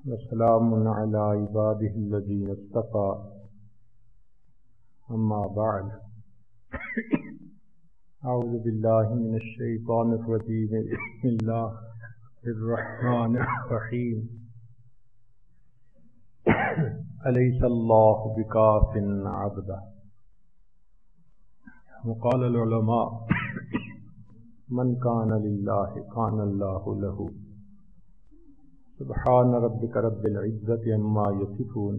وسلام على عباده الذين اصطفى أما بعد أعوذ بالله من الشيطان الرجيم بسم الله الرحمن الرحيم أليس الله بكاف عبده وقال العلماء من كان لله كان الله له سبحان ربك رب العزة عما يصفون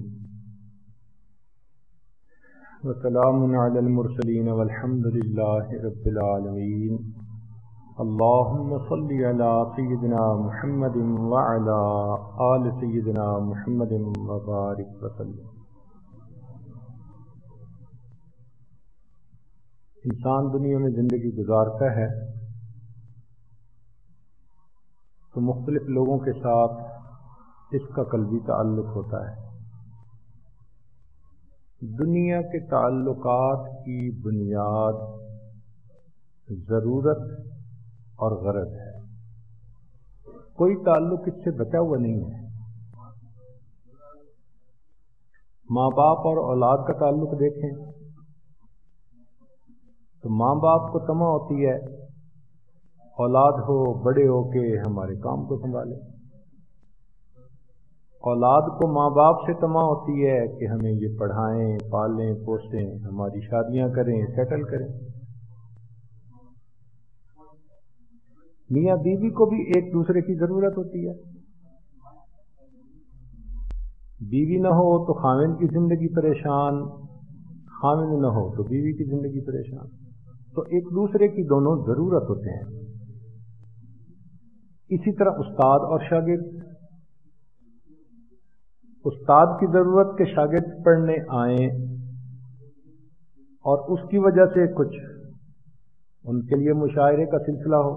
وسلام على المرسلين والحمد لله رب العالمين اللهم صل على سيدنا محمد وعلى آل سيدنا محمد وبارك وسلم۔ انسان دنیا میں زندگی گزارتا ہے تو مختلف لوگوں کے ساتھ اس کا قلبی تعلق ہوتا ہے۔ دنیا کے تعلقات کی بنیاد ضرورت اور غرض ہے، کوئی تعلق اس سے بچا ہوا نہیں ہے۔ ماں باپ اور اولاد کا تعلق دیکھیں تو ماں باپ کو طمع ہوتی ہے اولاد ہو بڑے ہو کے ہمارے کام کو سنبھالے، اولاد کو ماں باپ سے طمع ہوتی ہے کہ ہمیں یہ پڑھائیں پالیں پوسیں، ہماری شادیاں کریں سیٹل کریں۔ میاں بیوی کو بھی ایک دوسرے کی ضرورت ہوتی ہے، بیوی نہ ہو تو خاوند کی زندگی پریشان، خاوند نہ ہو تو بیوی کی زندگی پریشان، تو ایک دوسرے کی دونوں ضرورت ہوتے ہیں۔ اسی طرح استاد اور شاگرد، استاد کی ضرورت کہ شاگرد پڑھنے آئیں اور اس کی وجہ سے کچھ ان کے لیے مشاعرے کا سلسلہ ہو،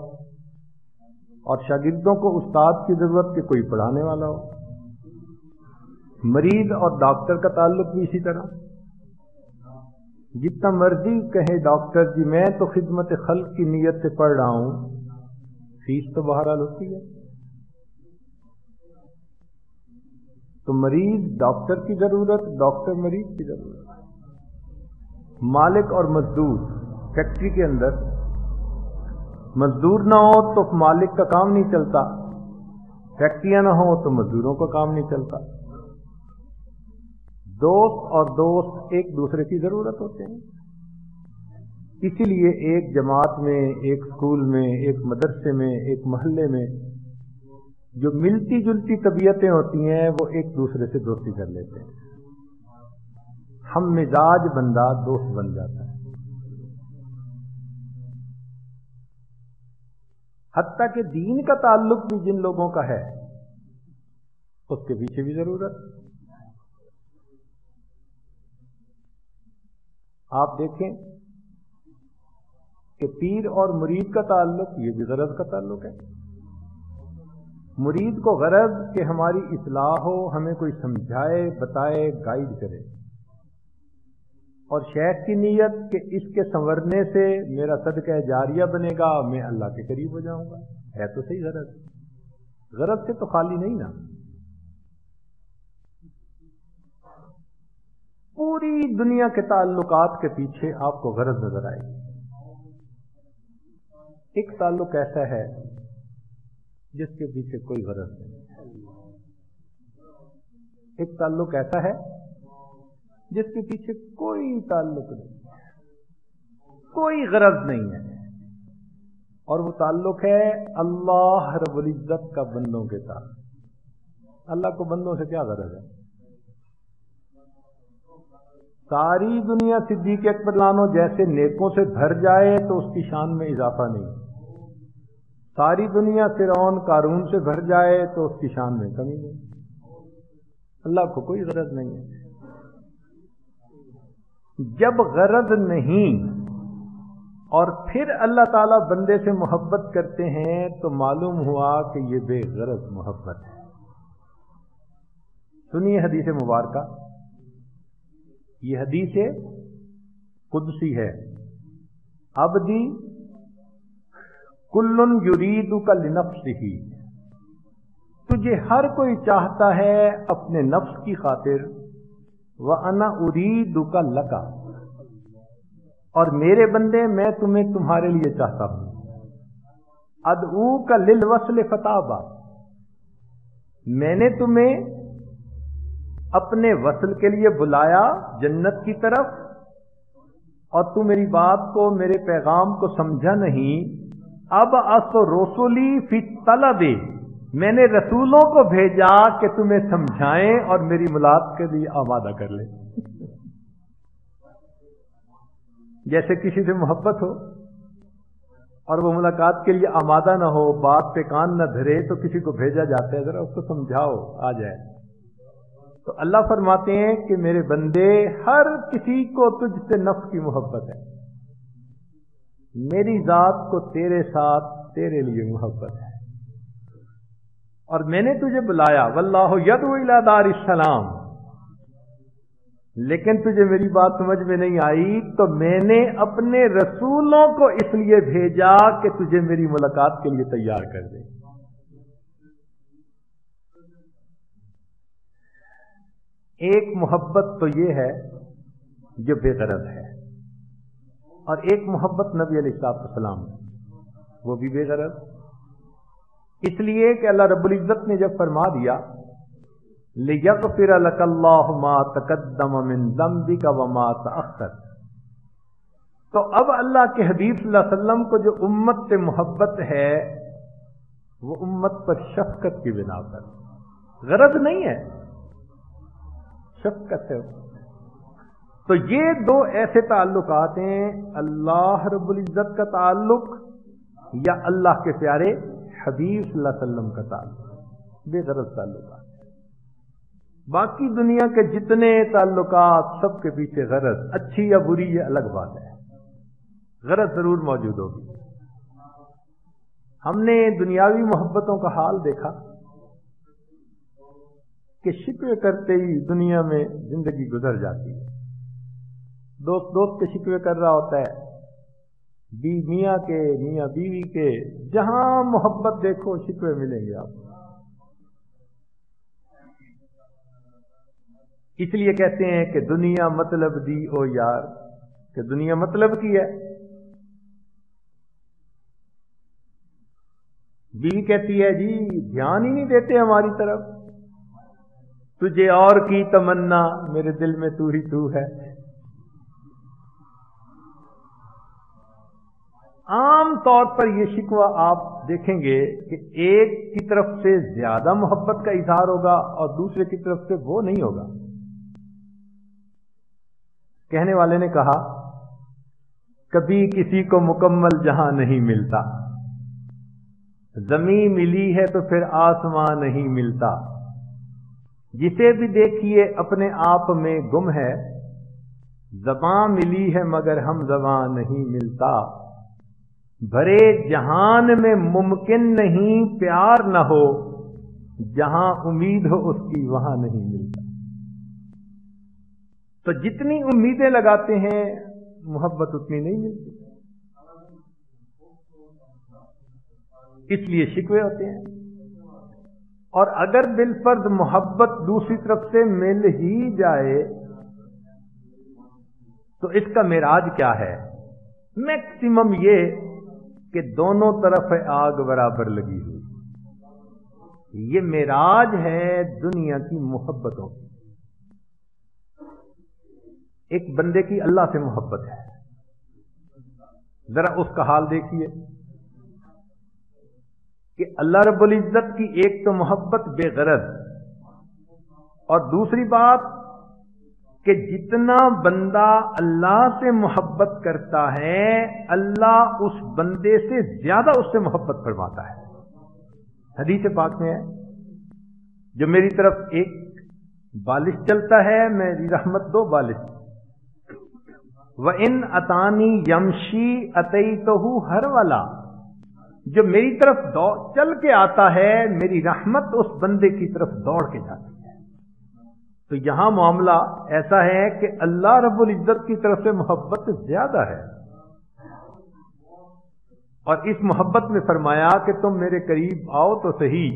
اور شاگردوں کو استاد کی ضرورت کہ کوئی پڑھانے والا ہو۔ مریض اور ڈاکٹر کا تعلق بھی اسی طرح، جتنا مرضی کہے ڈاکٹر جی میں تو خدمت خلق کی نیت سے پڑھ رہا ہوں، فیس تو بہرحال ہوتی ہے۔ تو مریض ڈاکٹر کی ضرورت، ڈاکٹر مریض کی ضرورت۔ مالک اور مزدور، فیکٹری کے اندر مزدور نہ ہو تو مالک کا کام نہیں چلتا، فیکٹریاں نہ ہو تو مزدوروں کا کام نہیں چلتا۔ دوست اور دوست ایک دوسرے کی ضرورت ہوتے ہیں، اسی لیے ایک جماعت میں، ایک اسکول میں، ایک مدرسے میں، ایک محلے میں جو ملتی جلتی طبیعتیں ہوتی ہیں وہ ایک دوسرے سے دوستی کر لیتے ہیں، ہم مزاج بندہ دوست بن جاتا ہے۔ حتیٰ کہ دین کا تعلق بھی جن لوگوں کا ہے اس کے پیچھے بھی ضرورت۔ آپ دیکھیں کہ پیر اور مرید کا تعلق یہ بھی غرض کا تعلق ہے۔ مرید کو غرض کہ ہماری اصلاح ہو، ہمیں کوئی سمجھائے بتائے گائیڈ کرے، اور شیخ کی نیت کہ اس کے سنورنے سے میرا صدقہ جاریہ بنے گا، میں اللہ کے قریب ہو جاؤں گا۔ ہے تو صحیح غرض، غرض سے تو خالی نہیں نا۔ پوری دنیا کے تعلقات کے پیچھے آپ کو غرض نظر آئے گی۔ ایک تعلق ایسا ہے جس کے پیچھے کوئی غرض نہیں، ایک تعلق ایسا ہے جس کے پیچھے کوئی تعلق نہیں، کوئی غرض نہیں ہے، اور وہ تعلق ہے اللہ رب العزت کا بندوں کے ساتھ۔ اللہ کو بندوں سے کیا غرض ہے؟ ساری دنیا صدیق اکبر لانو جیسے نیکوں سے بھر جائے تو اس کی شان میں اضافہ نہیں، ساری دنیا فرعون قارون سے بھر جائے تو اس کی شان میں کمی نہیں۔ اللہ کو کوئی غرض نہیں ہے۔ جب غرض نہیں اور پھر اللہ تعالیٰ بندے سے محبت کرتے ہیں تو معلوم ہوا کہ یہ بے غرض محبت ہے۔ سنیے حدیث مبارکہ، یہ حدیث قدسی ہے۔ عبدی کل یریدک لنفسہ، تجھے ہر کوئی چاہتا ہے اپنے نفس کی خاطر، وَأَنَا أُرِيدُكَ لَكَ، اور میرے بندے میں تمہیں تمہارے لیے چاہتا ہوں۔ أَدْعُوكَ لِلْوَصْلِ فَتَابَ، میں نے تمہیں اپنے وصل کے لیے بلایا جنت کی طرف، اور تم میری بات کو، میرے پیغام کو سمجھا نہیں۔ اب رسولی فی الطلب، میں نے رسولوں کو بھیجا کہ تمہیں سمجھائیں اور میری ملاقات کے لیے آمادہ کر لیں۔ جیسے کسی سے محبت ہو اور وہ ملاقات کے لیے آمادہ نہ ہو، بات پہ کان نہ دھرے، تو کسی کو بھیجا جاتا ہے ذرا اس کو سمجھاؤ آ جائے۔ تو اللہ فرماتے ہیں کہ میرے بندے، ہر کسی کو تجھ سے نفس کی محبت ہے، میری ذات کو تیرے ساتھ تیرے لیے محبت ہے، اور میں نے تجھے بلایا۔ واللہ یدعو الی دار السلام، لیکن تجھے میری بات سمجھ میں نہیں آئی، تو میں نے اپنے رسولوں کو اس لیے بھیجا کہ تجھے میری ملاقات کے لیے تیار کر دے۔ ایک محبت تو یہ ہے جو بے غرض ہے، اور ایک محبت نبی علیہ السلام ہے، وہ بھی بے غرض، اس لیے کہ اللہ رب العزت نے جب فرما دیا لِيَغْفِرَ لَكَ اللَّهُ مَا تَقَدَّمَ مِن ذَنبِكَ وَمَا تَأَخَّرَ، تو اب اللہ کے حبیب صلی اللہ علیہ وسلم کو جو امت سے محبت ہے وہ امت پر شفقت کی بنا پر، غرض نہیں ہے، شفقت ہے۔ تو یہ دو ایسے تعلقات ہیں، اللہ رب العزت کا تعلق یا اللہ کے پیارے حبیب صلی اللہ علیہ وسلم کا تعلق، بے غرض تعلقات۔ باقی دنیا کے جتنے تعلقات سب کے پیچھے غرض، اچھی یا بری یہ الگ بات ہے، غرض ضرور موجود ہوگی۔ ہم نے دنیاوی محبتوں کا حال دیکھا کہ شکوے کرتے ہی دنیا میں زندگی گزر جاتی ہے، دوست دوست کے شکوے کر رہا ہوتا ہے، میاں کے، میاں بیوی کے، جہاں محبت دیکھو شکوے ملیں گے آپ کو۔ اس لیے کہتے ہیں کہ دنیا مطلب دی او یار، کہ دنیا مطلب کی ہے۔ بیوی کہتی ہے جی دھیان ہی نہیں دیتے ہماری طرف، تجھے اور کی تمنا میرے دل میں تو ہی تو ہے۔ عام طور پر یہ شکوہ آپ دیکھیں گے کہ ایک کی طرف سے زیادہ محبت کا اظہار ہوگا اور دوسرے کی طرف سے وہ نہیں ہوگا۔ کہنے والے نے کہا کبھی کسی کو مکمل جہاں نہیں ملتا، زمین ملی ہے تو پھر آسمان نہیں ملتا، جسے بھی دیکھیے اپنے آپ میں گم ہے، زبان ملی ہے مگر ہم زبان نہیں ملتا، بھرے جہان میں ممکن نہیں پیار نہ ہو، جہاں امید ہو اس کی وہاں نہیں ملتا۔ تو جتنی امیدیں لگاتے ہیں محبت اتنی نہیں ملتی، اس لیے شکوے ہوتے ہیں۔ اور اگر بالفرض محبت دوسری طرف سے مل ہی جائے تو اس کا معراج کیا ہے؟ میکسیمم یہ کہ دونوں طرف آگ برابر لگی ہوئی، یہ معراج ہے دنیا کی محبتوں کی۔ ایک بندے کی اللہ سے محبت ہے، ذرا اس کا حال دیکھیے کہ اللہ رب العزت کی ایک تو محبت بے غرض، اور دوسری بات کہ جتنا بندہ اللہ سے محبت کرتا ہے اللہ اس بندے سے زیادہ اس سے محبت فرماتا ہے۔ حدیث پاک میں ہے جو میری طرف ایک بالش چلتا ہے میری رحمت دو بالش، وَإِنْ أَتَانِي يَمْشِي أَتَيْتُهُ هَرْوَلًا، جو میری طرف چل کے آتا ہے میری رحمت اس بندے کی طرف دوڑ کے جاتی ہے۔ تو یہاں معاملہ ایسا ہے کہ اللہ رب العزت کی طرف سے محبت زیادہ ہے، اور اس محبت میں فرمایا کہ تم میرے قریب آؤ تو صحیح،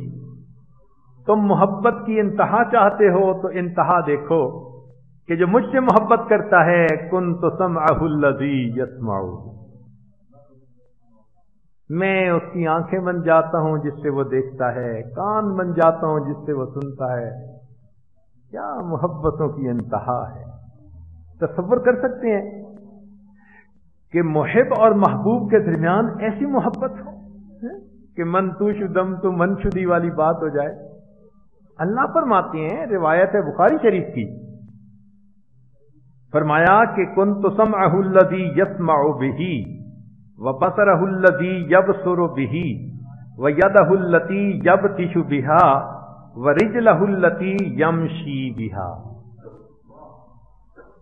تم محبت کی انتہا چاہتے ہو تو انتہا دیکھو کہ جو مجھ سے محبت کرتا ہے کنت سمعہ الذی یسمع، میں اس کی آنکھیں بن جاتا ہوں جس سے وہ دیکھتا ہے، کان بن جاتا ہوں جس سے وہ سنتا ہے۔ کیا محبتوں کی انتہا ہے! تصور کر سکتے ہیں کہ محب اور محبوب کے درمیان ایسی محبت ہو کہ من تو شدم تو من شدی والی بات ہو جائے۔ اللہ فرماتے ہیں، روایت ہے بخاری شریف کی، فرمایا کہ کنت سمعہ الذی یسمع بہ وبصرہ الذی یبصر بہ ویدہ التی یبطش بہا ورجلہ التی یمشی بہا۔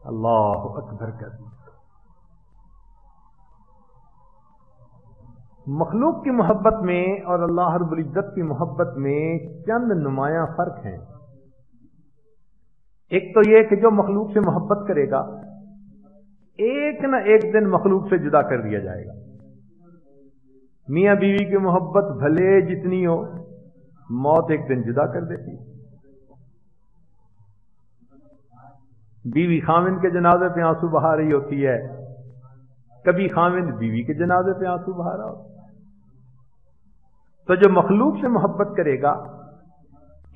اللہ اکبر کر۔ مخلوق کی محبت میں اور اللہ رب العزت کی محبت میں چند نمایاں فرق ہیں۔ ایک تو یہ کہ جو مخلوق سے محبت کرے گا ایک نہ ایک دن مخلوق سے جدا کر دیا جائے گا۔ میاں بیوی کی محبت بھلے جتنی ہو، موت ایک دن جدا کر دیتی ہے۔ بیوی خاوند کے جنازے پہ آنسو بہا رہی ہوتی ہے، کبھی خاوند بیوی کے جنازے پہ آنسو بہا رہا ہوتا ہے۔ تو جو مخلوق سے محبت کرے گا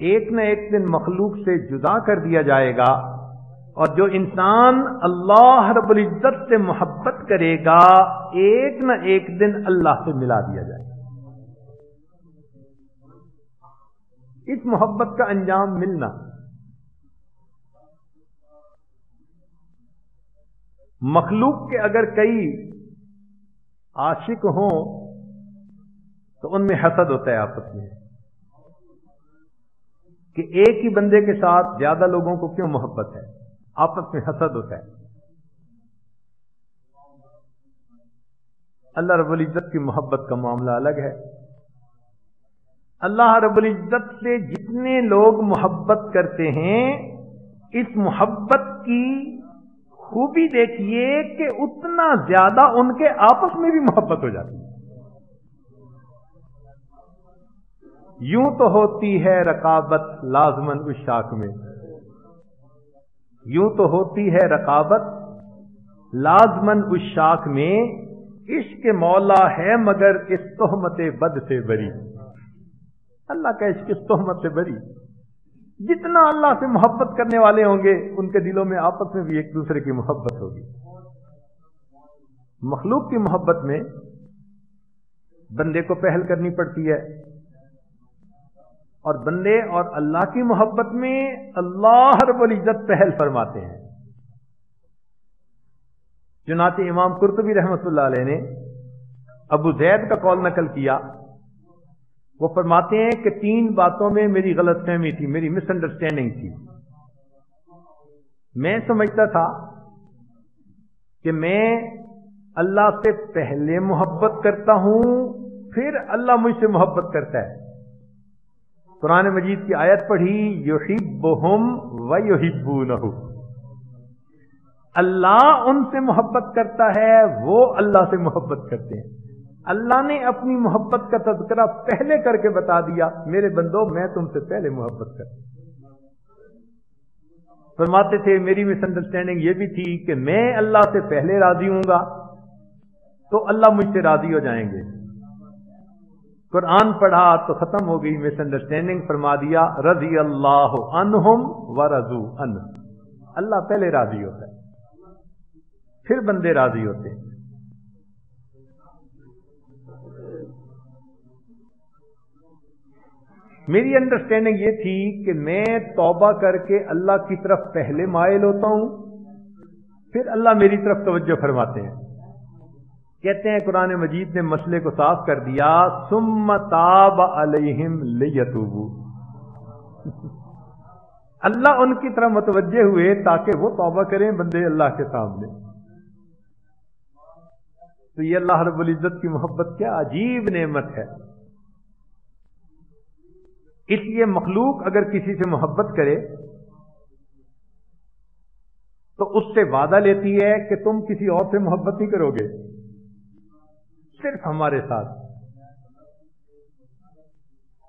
ایک نہ ایک دن مخلوق سے جدا کر دیا جائے گا، اور جو انسان اللہ رب العزت سے محبت کرے گا ایک نہ ایک دن اللہ سے ملا دیا جائے گا۔ اس محبت کا انجام ملنا مخلوق کے اگر کئی عاشق ہوں تو ان میں حسد ہوتا ہے آپس میں کہ ایک ہی بندے کے ساتھ زیادہ لوگوں کو کیوں محبت ہے، آپس میں حسد ہوتا ہے۔ اللہ رب العزت کی محبت کا معاملہ الگ ہے۔ اللہ رب العزت سے جتنے لوگ محبت کرتے ہیں، اس محبت کی خوبی دیکھیے کہ اتنا زیادہ ان کے آپس میں بھی محبت ہو جاتی ہے۔ یوں تو ہوتی ہے رقابت لازمن عشاق میں، یوں تو ہوتی ہے رقابت لازمن عشاق میں، عشق مولا ہے مگر اس تہمت بد سے بری۔ اللہ کا عشق اس تہمت سے بری۔ جتنا اللہ سے محبت کرنے والے ہوں گے ان کے دلوں میں آپس میں بھی ایک دوسرے کی محبت ہوگی۔ مخلوق کی محبت میں بندے کو پہل کرنی پڑتی ہے، اور بندے اور اللہ کی محبت میں اللہ رب العزت پہل فرماتے ہیں۔ چنانچہ امام قرطبی رحمۃ اللہ علیہ نے ابو زید کا قول نقل کیا، وہ فرماتے ہیں کہ 3 باتوں میں میری غلط فہمی تھی، میری مس انڈرسٹینڈنگ تھی۔ میں سمجھتا تھا کہ میں اللہ سے پہلے محبت کرتا ہوں، پھر اللہ مجھ سے محبت کرتا ہے۔ قرآن مجید کی آیت پڑھی، یحبہم ویحبونہ، اللہ ان سے محبت کرتا ہے، وہ اللہ سے محبت کرتے ہیں۔ اللہ نے اپنی محبت کا تذکرہ پہلے کر کے بتا دیا، میرے بندو میں تم سے پہلے محبت کرتا ہوں۔ فرماتے تھے میری مس انڈرسٹینڈنگ یہ بھی تھی کہ میں اللہ سے پہلے راضی ہوں گا تو اللہ مجھ سے راضی ہو جائیں گے۔ قرآن پڑھا تو ختم ہو گئی مس انڈرسٹینڈنگ، فرما دیا رضی اللہ عنہم ورضوا عنہ، اللہ پہلے راضی ہوتا ہے پھر بندے راضی ہوتے ہیں۔ میری انڈرسٹینڈنگ یہ تھی کہ میں توبہ کر کے اللہ کی طرف پہلے مائل ہوتا ہوں، پھر اللہ میری طرف توجہ فرماتے ہیں۔ کہتے ہیں قرآن مجید نے مسئلے کو صاف کر دیا، ثم تاب علیہم لیتوبوا، اللہ ان کی طرف متوجہ ہوئے تاکہ وہ توبہ کریں بندے اللہ کے سامنے۔ تو یہ اللہ رب العزت کی محبت کیا عجیب نعمت ہے۔ اس لیے مخلوق اگر کسی سے محبت کرے تو اس سے وعدہ لیتی ہے کہ تم کسی اور سے محبت نہیں کرو گے، صرف ہمارے ساتھ۔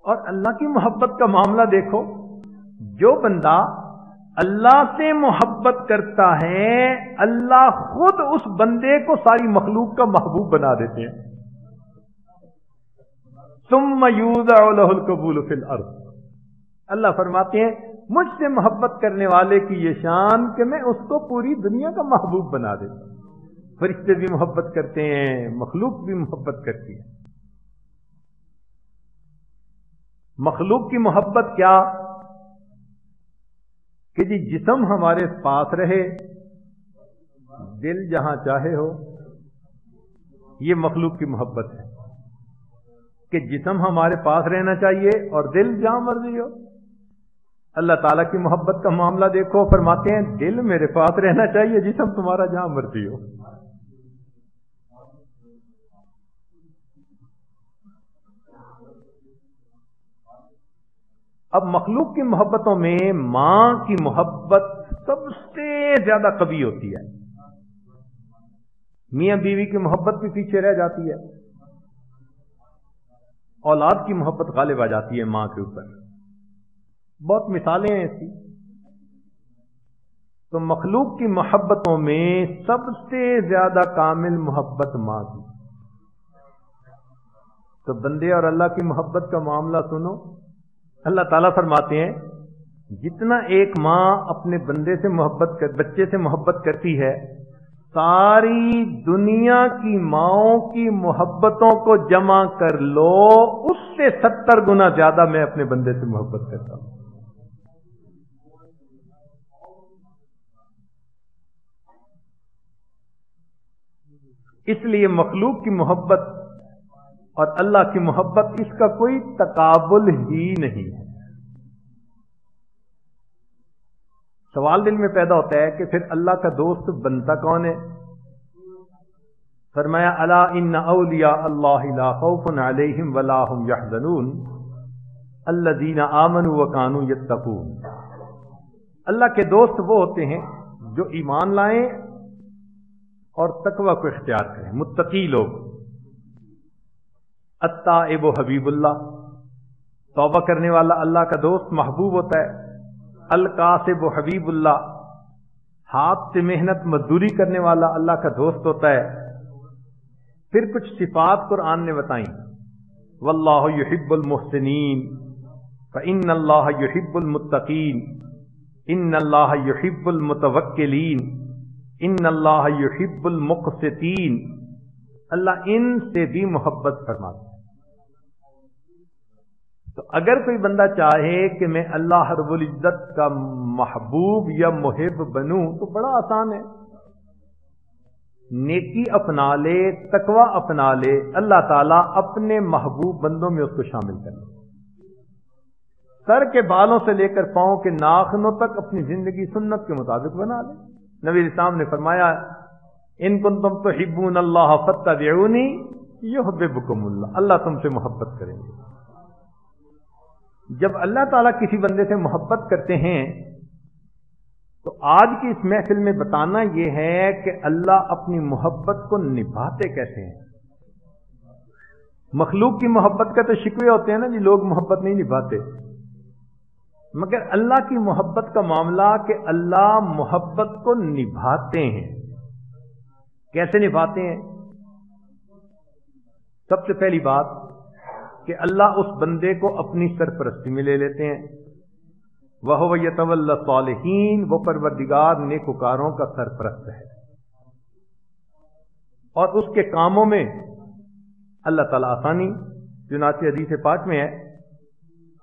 اور اللہ کی محبت کا معاملہ دیکھو، جو بندہ اللہ سے محبت کرتا ہے اللہ خود اس بندے کو ساری مخلوق کا محبوب بنا دیتے ہیں. ثم یوضع له القبول فی الارض. اللہ فرماتے ہیں مجھ سے محبت کرنے والے کی یہ شان کہ میں اس کو پوری دنیا کا محبوب بنا دیتا ہوں. فرشتے بھی محبت کرتے ہیں، مخلوق بھی محبت کرتی ہے. مخلوق کی محبت کیا کہ جی جسم ہمارے پاس رہے، دل جہاں چاہے ہو. یہ مخلوق کی محبت ہے کہ جسم ہمارے پاس رہنا چاہیے اور دل جہاں مرضی ہو. اللہ تعالیٰ کی محبت کا معاملہ دیکھو، فرماتے ہیں دل میرے پاس رہنا چاہیے، جسم تمہارا جہاں مرضی ہو. اب مخلوق کی محبتوں میں ماں کی محبت سب سے زیادہ قوی ہوتی ہے. میاں بیوی کی محبت بھی پیچھے رہ جاتی ہے، اولاد کی محبت غالب آ جاتی ہے ماں کے اوپر. بہت مثالیں ہیں ایسی. تو مخلوق کی محبتوں میں سب سے زیادہ کامل محبت ماں کی. تو بندے اور اللہ کی محبت کا معاملہ سنو. اللہ تعالیٰ فرماتے ہیں جتنا ایک ماں اپنے بچے سے محبت کرتی ہے، ساری دنیا کی ماؤں کی محبتوں کو جمع کر لو، اس سے 70 گنا زیادہ میں اپنے بندے سے محبت کرتا ہوں. اس لیے مخلوق کی محبت اور اللہ کی محبت اس کا کوئی تقابل ہی نہیں ہے. سوال دل میں پیدا ہوتا ہے کہ پھر اللہ کا دوست بنتا کون ہے؟ فرمایا الا ان اولیاء اللہ لا خوف علیہم ولا هم يحزنون الذین آمنوا وکانوا یتقون. اللہ کے دوست وہ ہوتے ہیں جو ایمان لائیں اور تقوی کو اختیار کریں، متقی لوگ. التائب حبیب اللہ، توبہ کرنے والا اللہ کا دوست محبوب ہوتا ہے. الکاسب حبیب اللہ، ہاتھ سے محنت مزدوری کرنے والا اللہ کا دوست ہوتا ہے. پھر کچھ صفات قرآن نے بتائیں. واللہ یحب المحسنین فإن اللہ یحب المتقین ان اللہ یحب المتوکلین ان اللہ یحب المقسطین. اللہ ان سے بھی محبت فرماتا ہے. تو اگر کوئی بندہ چاہے کہ میں اللہ رب العزت کا محبوب یا محب بنوں تو بڑا آسان ہے. نیکی اپنا لے، تقوی اپنا لے، اللہ تعالیٰ اپنے محبوب بندوں میں اس کو شامل کر لے. سر کے بالوں سے لے کر پاؤں کے ناخنوں تک اپنی زندگی سنت کے مطابق بنا لے. نبی اسلام نے فرمایا ان کنتم تحبون اللہ فاتبعونی یحببکم اللہ. اللہ تم سے محبت کریں گے. جب اللہ تعالیٰ کسی بندے سے محبت کرتے ہیں تو آج کی اس محفل میں بتانا یہ ہے کہ اللہ اپنی محبت کو نبھاتے کیسے ہیں. مخلوق کی محبت کا تو شکوے ہوتے ہیں نا جی، لوگ محبت نہیں نبھاتے، مگر اللہ کی محبت کا معاملہ کہ اللہ محبت کو نبھاتے ہیں. کیسے نبھاتے ہیں؟ سب سے پہلی بات کہ اللہ اس بندے کو اپنی سرپرستی میں لے لیتے ہیں. وَهُوَ يَتَوَلَّى الصَّالِحِينَ، وہ پروردگار نیکوکاروں کا سرپرست ہے. اور اس کے کاموں میں اللہ تعالیٰ آسانی، چنانچہ حدیث پاک میں ہے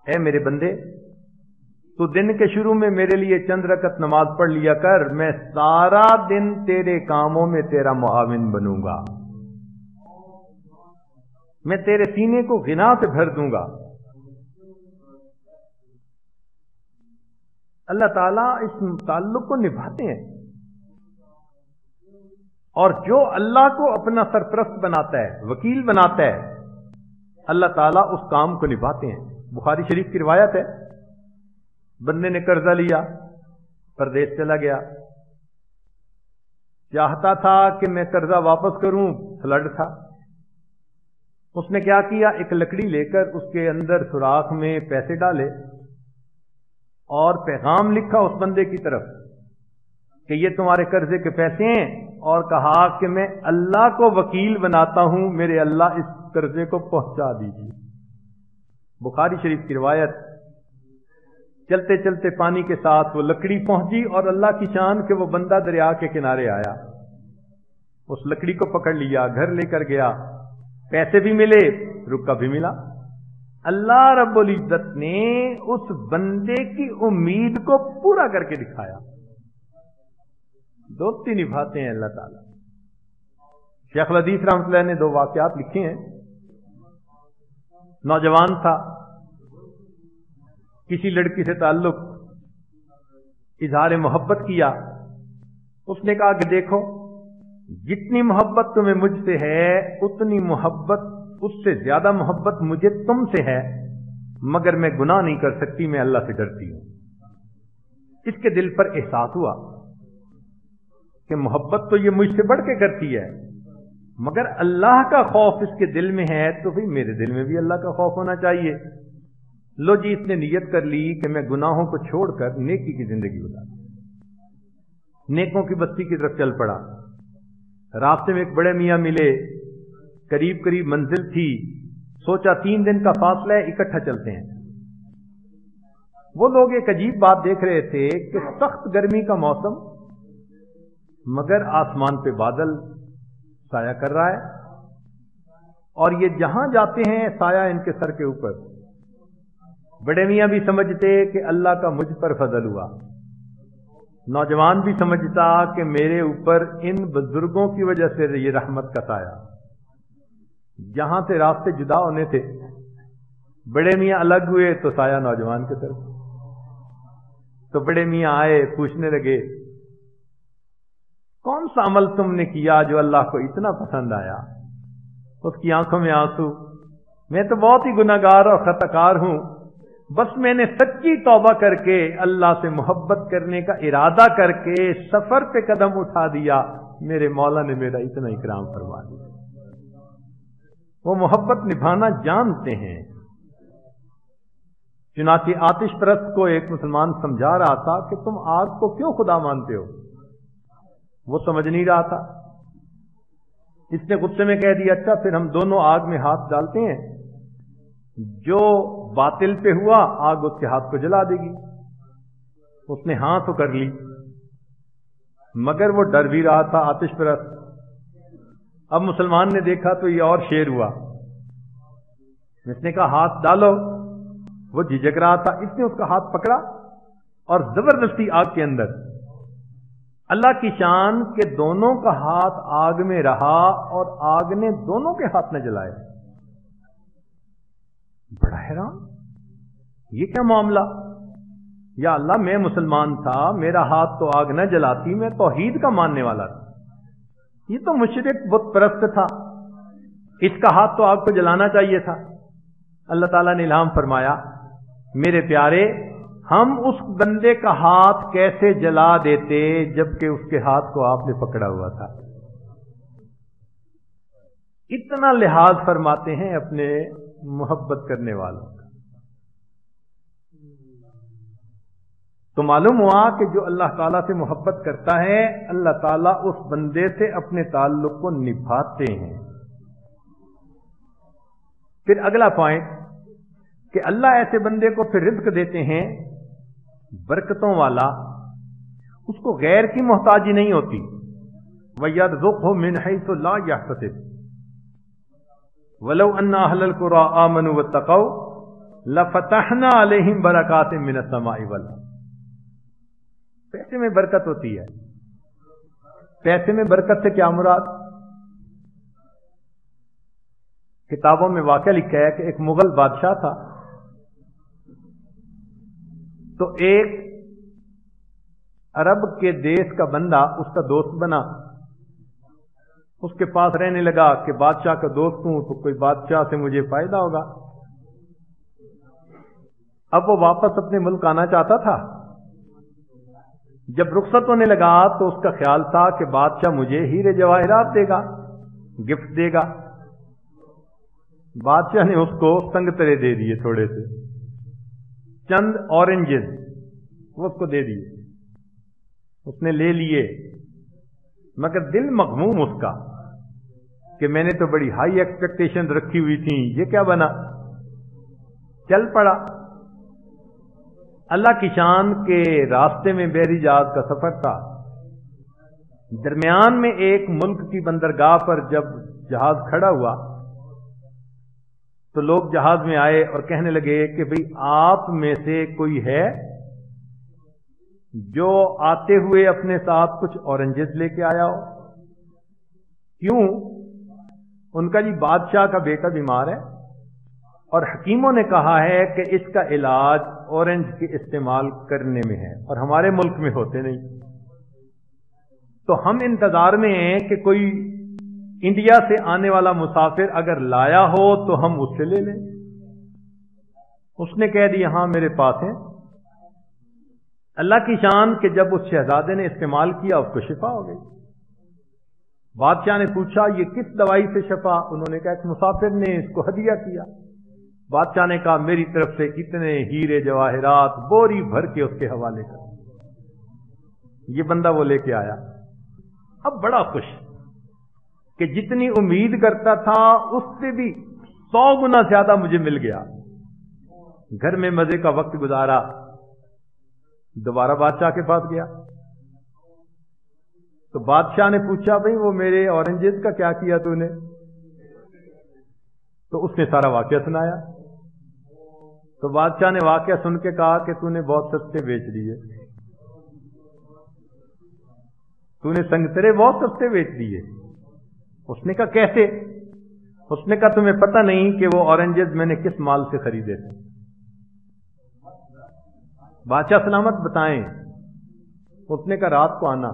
اے میرے بندے تو دن کے شروع میں میرے لیے چند رکعت نماز پڑھ لیا کر، میں سارا دن تیرے کاموں میں تیرا معاون بنوں گا، میں تیرے سینے کو غنا سے بھر دوں گا. اللہ تعالیٰ اس تعلق کو نبھاتے ہیں. اور جو اللہ کو اپنا سرپرست بناتا ہے، وکیل بناتا ہے، اللہ تعالیٰ اس کام کو نبھاتے ہیں. بخاری شریف کی روایت ہے، بندے نے قرضہ لیا، پردیس چلا گیا، چاہتا تھا کہ میں قرضہ واپس کروں، فلڈ تھا، اس نے کیا کیا، ایک لکڑی لے کر اس کے اندر سوراخ میں پیسے ڈالے اور پیغام لکھا اس بندے کی طرف کہ یہ تمہارے قرضے کے پیسے ہیں، اور کہا کہ میں اللہ کو وکیل بناتا ہوں، میرے اللہ اس قرضے کو پہنچا دیجیے۔ بخاری شریف کی روایت۔ چلتے چلتے پانی کے ساتھ وہ لکڑی پہنچی، اور اللہ کی شان کہ وہ بندہ دریا کے کنارے آیا، اس لکڑی کو پکڑ لیا، گھر لے کر گیا، پیسے بھی ملے، رکا بھی ملا۔ اللہ رب العزت نے اس بندے کی امید کو پورا کر کے دکھایا۔ دوستی نبھاتے ہیں اللہ تعالی۔ شیخ الحدیث رحمۃ اللہ نے 2 واقعات لکھے ہیں۔ نوجوان تھا، کسی لڑکی سے تعلق اظہار محبت کیا۔ اس نے کہا کہ دیکھو، جتنی محبت تمہیں مجھ سے ہے اتنی محبت، اس سے زیادہ محبت مجھے تم سے ہے، مگر میں گناہ نہیں کر سکتی، میں اللہ سے ڈرتی ہوں۔ اس کے دل پر احساس ہوا کہ محبت تو یہ مجھ سے بڑھ کے کرتی ہے، مگر اللہ کا خوف اس کے دل میں ہے، تو پھر میرے دل میں بھی اللہ کا خوف ہونا چاہیے۔ لو جی، اس نے نیت کر لی کہ میں گناہوں کو چھوڑ کر نیکی کی زندگی گزاروں، نیکوں کی بستی کی طرف چل پڑا۔ راستے میں ایک بڑے میاں ملے، قریب قریب منزل تھی، سوچا 3 دن کا فاصلہ ہے، اکٹھا چلتے ہیں۔ وہ لوگ ایک عجیب بات دیکھ رہے تھے کہ سخت گرمی کا موسم، مگر آسمان پہ بادل سایہ کر رہا ہے، اور یہ جہاں جاتے ہیں سایہ ان کے سر کے اوپر۔ بڑے میاں بھی سمجھتے کہ اللہ کا مجھ پر فضل ہوا، نوجوان بھی سمجھتا کہ میرے اوپر ان بزرگوں کی وجہ سے یہ رحمت کا سایہ۔ جہاں سے راستے جدا ہونے تھے، بڑے میاں الگ ہوئے تو سایہ نوجوان کی طرف۔ تو بڑے میاں آئے، پوچھنے لگے کون سا عمل تم نے کیا جو اللہ کو اتنا پسند آیا؟ اس کی آنکھوں میں آنسو، میں تو بہت ہی گناہگار اور خطا کار ہوں، بس میں نے سچی توبہ کر کے اللہ سے محبت کرنے کا ارادہ کر کے سفر پہ قدم اٹھا دیا، میرے مولا نے میرا اتنا اکرام فرما دیا۔ وہ محبت نبھانا جانتے ہیں۔ چنانچہ آتش پرست کو ایک مسلمان سمجھا رہا تھا کہ تم آگ کو کیوں خدا مانتے ہو؟ وہ سمجھ نہیں رہا تھا۔ اس نے غصے میں کہہ دیا، اچھا پھر ہم دونوں آگ میں ہاتھ ڈالتے ہیں، جو باطل پہ ہوا آگ اس کے ہاتھ کو جلا دے گی۔ اس نے ہاں تو کر لی، مگر وہ ڈر بھی رہا تھا آتش پرست۔ اب مسلمان نے دیکھا تو یہ اور شیر ہوا، اس نے کہا ہاتھ ڈالو، وہ جھجک رہا تھا، اس نے اس کا ہاتھ پکڑا اور زبردستی آگ کے اندر۔ اللہ کی شان کہ دونوں کا ہاتھ آگ میں رہا اور آگ نے دونوں کے ہاتھ نہ جلائے۔ بڑا حیران، یہ کیا معاملہ؟ یا اللہ، میں مسلمان تھا، میرا ہاتھ تو آگ نہ جلاتی، میں توحید کا ماننے والا تھا، یہ تو مشرک بت پرست تھا، اس کا ہاتھ تو آگ کو جلانا چاہیے تھا۔ اللہ تعالیٰ نے الہام فرمایا، میرے پیارے، ہم اس بندے کا ہاتھ کیسے جلا دیتے جبکہ اس کے ہاتھ کو آپ نے پکڑا ہوا تھا؟ اتنا لحاظ فرماتے ہیں اپنے محبت کرنے والوں کا۔ تو معلوم ہوا کہ جو اللہ تعالیٰ سے محبت کرتا ہے، اللہ تعالیٰ اس بندے سے اپنے تعلق کو نبھاتے ہیں۔ پھر اگلا پوائنٹ کہ اللہ ایسے بندے کو پھر رزق دیتے ہیں برکتوں والا، اس کو غیر کی محتاجی نہیں ہوتی۔ وَيَرْزُقْهُ مِنْ حَيْثُ لَا يَحْتَسِبُ وَلَوْ أَنَّ أَهْلَ الْقُرَىٰ آمَنُوا وَاتَّقَوْا لَفَتَحْنَا عَلَيْهِمْ بَرَكَاتٍ مِّنَ السَّمَاءِ وَالْأَرْضِ۔ پیسے میں برکت ہوتی ہے۔ پیسے میں برکت سے کیا مراد؟ کتابوں میں واقعہ لکھا ہے کہ ایک مغل بادشاہ تھا، تو ایک عرب کے دیش کا بندہ اس کا دوست بنا، اس کے پاس رہنے لگا کہ بادشاہ کا دوست ہوں تو کوئی بادشاہ سے مجھے فائدہ ہوگا۔ اب وہ واپس اپنے ملک آنا چاہتا تھا۔ جب رخصت ہونے لگا تو اس کا خیال تھا کہ بادشاہ مجھے ہیرے جواہرات دے گا، گفٹ دے گا۔ بادشاہ نے اس کو سنگترے دے دیے، تھوڑے سے چند اورنجز وہ اس کو دے دیے، اس نے لے لیے، مگر دل مغموم اس کا کہ میں نے تو بڑی ہائی ایکسپیکٹیشن رکھی ہوئی تھی، یہ کیا بنا؟ چل پڑا۔ اللہ کی شان کے راستے میں بحری جہاز کا سفر تھا، درمیان میں ایک ملک کی بندرگاہ پر جب جہاز کھڑا ہوا تو لوگ جہاز میں آئے اور کہنے لگے کہ بھئی آپ میں سے کوئی ہے جو آتے ہوئے اپنے ساتھ کچھ اورنجز لے کے آیا ہو؟ کیوں؟ ان کا جی بادشاہ کا بیٹا بیمار ہے اور حکیموں نے کہا ہے کہ اس کا علاج اورنج کے استعمال کرنے میں ہے اور ہمارے ملک میں ہوتے نہیں، تو ہم انتظار میں ہیں کہ کوئی انڈیا سے آنے والا مسافر اگر لایا ہو تو ہم اس سے لے لیں۔ اس نے کہہ دیا ہاں میرے پاس ہیں۔ اللہ کی شان کہ جب اس شہزادے نے استعمال کیا اس کو شفا ہو گئی۔ بادشاہ نے پوچھا یہ کس دوائی سے شفا؟ انہوں نے کہا ایک مسافر نے اس کو ہدیہ کیا۔ بادشاہ نے کہا میری طرف سے اتنے ہیرے جواہرات بوری بھر کے اس کے حوالے کر۔ یہ بندہ وہ لے کے آیا، اب بڑا خوش کہ جتنی امید کرتا تھا اس سے بھی 100 گنا زیادہ مجھے مل گیا۔ گھر میں مزے کا وقت گزارا، دوبارہ بادشاہ کے پاس گیا تو بادشاہ نے پوچھا بھئی وہ میرے اورنجز کا کیا کیا تو نے؟ تو اس نے سارا واقعہ سنایا۔ تو بادشاہ نے واقعہ سن کے کہا کہ تو نے بہت سستے بیچ دیے، تو نے سنگترے بہت سستے بیچ دیے۔ اس نے کہا کیسے؟ اس نے کہا تمہیں پتہ نہیں کہ وہ اورنجز میں نے کس مال سے خریدے تھے؟ بادشاہ سلامت بتائیں۔ اس نے کہا رات کو آنا۔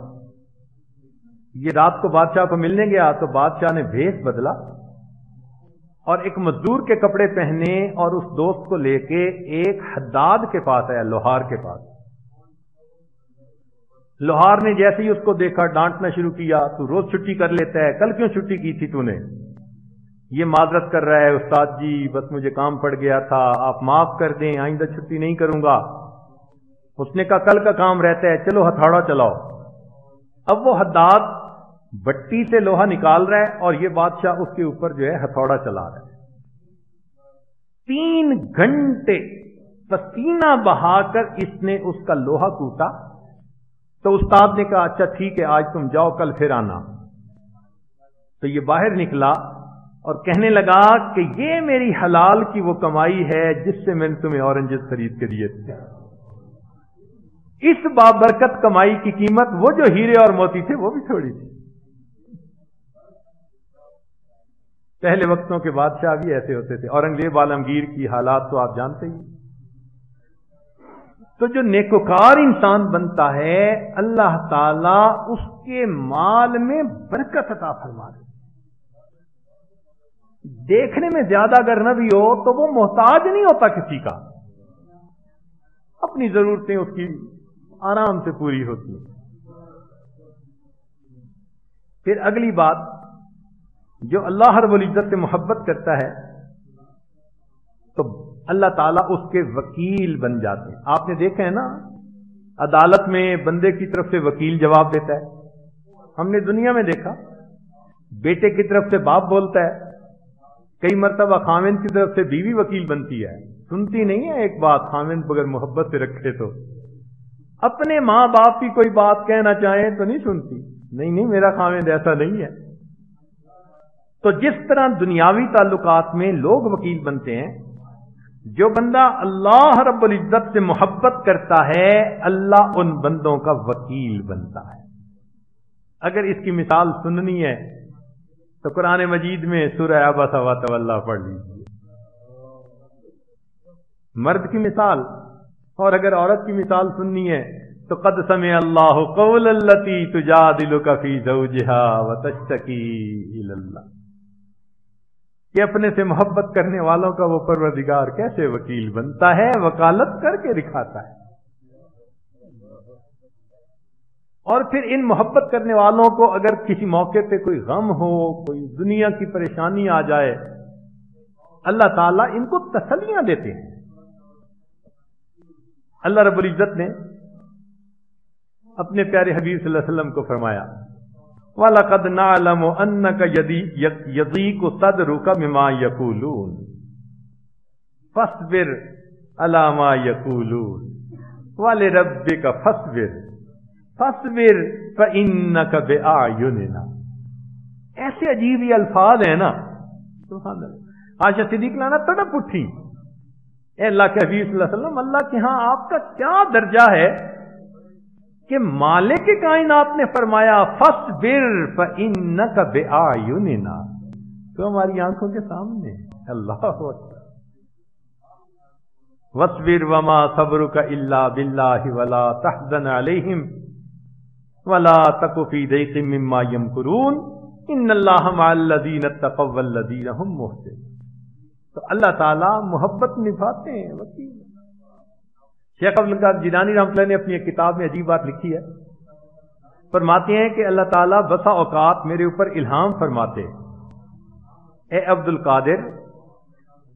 یہ رات کو بادشاہ کو ملنے گیا تو بادشاہ نے بھیس بدلا اور ایک مزدور کے کپڑے پہنے اور اس دوست کو لے کے ایک حداد کے پاس آیا، لوہار کے پاس۔ لوہار نے جیسے ہی اس کو دیکھا ڈانٹنا شروع کیا، تو روز چھٹی کر لیتا ہے، کل کیوں چھٹی کی تھی تو نے؟ یہ معذرت کر رہا ہے استاد جی بس مجھے کام پڑ گیا تھا، آپ معاف کر دیں، آئندہ چھٹی نہیں کروں گا۔ اس نے کہا کل کا کام رہتا ہے، چلو ہتھوڑا چلاؤ۔ اب وہ حداد بٹی سے لوہا نکال رہا ہے اور یہ بادشاہ اس کے اوپر جو ہے ہتھوڑا چلا رہا ہے۔ 3 گھنٹے پسینہ بہا کر اس نے اس کا لوہا کوٹا۔ تو استاد نے کہا اچھا ٹھیک ہے آج تم جاؤ کل پھر آنا۔ تو یہ باہر نکلا اور کہنے لگا کہ یہ میری حلال کی وہ کمائی ہے جس سے میں نے تمہیں اورنجز خرید کے دیے تھے۔ اس بابرکت کمائی کی قیمت وہ جو ہیرے اور موتی تھے وہ بھی تھوڑی تھی۔ پہلے وقتوں کے بادشاہ بھی ایسے ہوتے تھے۔ اورنگزیب عالمگیر کی حالات تو آپ جانتے ہی۔ تو جو نیکوکار انسان بنتا ہے اللہ تعالی اس کے مال میں برکت عطا فرما دے۔ دیکھنے میں زیادہ اگر نہ بھی ہو تو وہ محتاج نہیں ہوتا کسی کا، اپنی ضرورتیں اس کی آرام سے پوری ہوتی ہیں۔ پھر اگلی بات، جو اللہ رب العزت سے محبت کرتا ہے تو اللہ تعالیٰ اس کے وکیل بن جاتے ہیں۔ آپ نے دیکھا ہے نا عدالت میں بندے کی طرف سے وکیل جواب دیتا ہے۔ ہم نے دنیا میں دیکھا بیٹے کی طرف سے باپ بولتا ہے، کئی مرتبہ خاوند کی طرف سے بیوی وکیل بنتی ہے، سنتی نہیں ہے ایک بات خاوند بغیر محبت سے رکھے تو۔ اپنے ماں باپ کی کوئی بات کہنا چاہیں تو نہیں سنتی، نہیں میرا خاوند ایسا نہیں ہے۔ تو جس طرح دنیاوی تعلقات میں لوگ وکیل بنتے ہیں، جو بندہ اللہ رب العزت سے محبت کرتا ہے اللہ ان بندوں کا وکیل بنتا ہے۔ اگر اس کی مثال سننی ہے تو قرآن مجید میں سورہ عبس وتولی پڑھ لیجیے، مرد کی مثال، اور اگر عورت کی مثال سننی ہے تو قد سمع اللہ قول التی تجادلک فی زوجہا وتشتکی الی اللہ، کہ اپنے سے محبت کرنے والوں کا وہ پروردگار کیسے وکیل بنتا ہے، وکالت کر کے دکھاتا ہے۔ اور پھر ان محبت کرنے والوں کو اگر کسی موقع پہ کوئی غم ہو، کوئی دنیا کی پریشانی آ جائے اللہ تعالیٰ ان کو تسلیاں دیتے ہیں. اللہ رب العزت نے اپنے پیارے حبیب صلی اللہ علیہ وسلم کو فرمایا وَلَقَدْ نَعْلَمُ أَنَّكَ يَضِيقُ صَدْرُكَ مِمَّا يَقُولُونَ فَاصْبِرْ عَلَىٰ مَا يَقُولُونَ وَلِرَبِّكَ فَاصْبِرْ فَإِنَّكَ بِأَعْيُنِنَا. ایسے عجیب یہ الفاظ ہیں نا, سبحان اللہ. عائشہ صدیق لانا تڑپ اٹھی, اے اللہ کے حبیب صلی اللہ علیہ وسلم, اللہ کے ہاں آپ کا کیا درجہ ہے کہ مالک کائنات نے فرمایا فَاصْبِرْ فَإِنَّكَ بِأَعْيُنِنَا, تو ہماری آنکھوں کے سامنے. اللہ اکبر. وَاصْبِرْ وَمَا صَبْرُكَ إِلَّا بِاللَّهِ وَلَا تَحْزَنْ عَلَيْهِمْ وَلَا تَكُ فِي ضَيْقٍ مِّمَّا يَمْكُرُونَ إِنَّ اللَّهَ مَعَ الَّذِينَ اتَّقَوْا وَالَّذِينَ هُمْ مُحْسِنُونَ. تو اللہ تعالیٰ محبت نبھاتے ہیں. وکیل شیخ عبدالقادر جیلانی رحمۃ اللہ نے اپنی ایک کتاب میں عجیب بات لکھی ہے. فرماتے ہیں کہ اللہ تعالیٰ بسا اوقات میرے اوپر الہام فرماتے, اے عبد القادر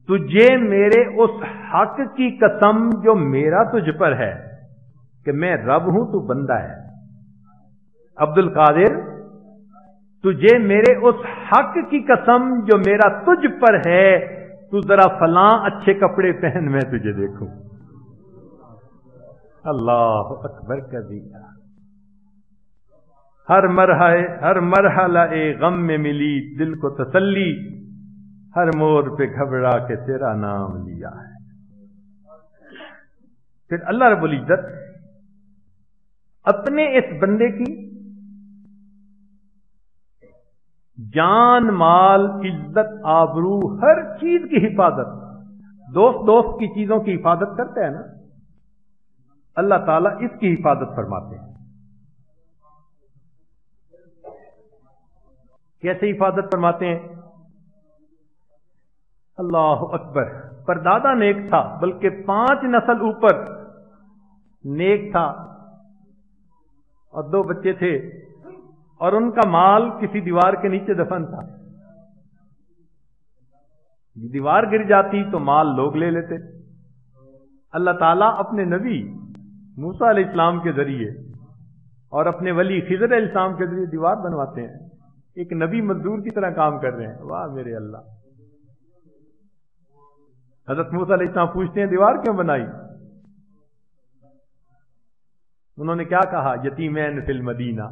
تجھے میرے اس حق کی قسم جو میرا تجھ پر ہے کہ میں رب ہوں تو بندہ ہے. عبد القادر تجھے میرے اس حق کی قسم جو میرا تجھ پر ہے, تو ذرا فلاں اچھے کپڑے پہن میں تجھے دیکھوں. اللہ اکبر کبیرہ. ہر مرحلہ غم میں ملی دل کو تسلی, ہر موڑ پہ گھبرا کے تیرا نام لیا ہے. پھر اللہ رب العزت اپنے اس بندے کی جان مال عزت آبرو ہر چیز کی حفاظت, دوست کی چیزوں کی حفاظت کرتے ہیں نا, اللہ تعالیٰ اس کی حفاظت فرماتے ہیں. کیسے حفاظت فرماتے ہیں؟ اللہ اکبر. پردادا نیک تھا, بلکہ 5 نسل اوپر نیک تھا, اور 2 بچے تھے, اور ان کا مال کسی دیوار کے نیچے دفن تھا. دیوار گر جاتی تو مال لوگ لے لیتے. اللہ تعالیٰ اپنے نبی موسیٰ علیہ السلام کے ذریعے اور اپنے ولی خضر علیہ السلام کے ذریعے دیوار بنواتے ہیں. ایک نبی مزدور کی طرح کام کر رہے ہیں. واہ میرے اللہ. حضرت موسیٰ علیہ السلام پوچھتے ہیں دیوار کیوں بنائی؟ انہوں نے کیا کہا؟ یتیمین فی المدینہ.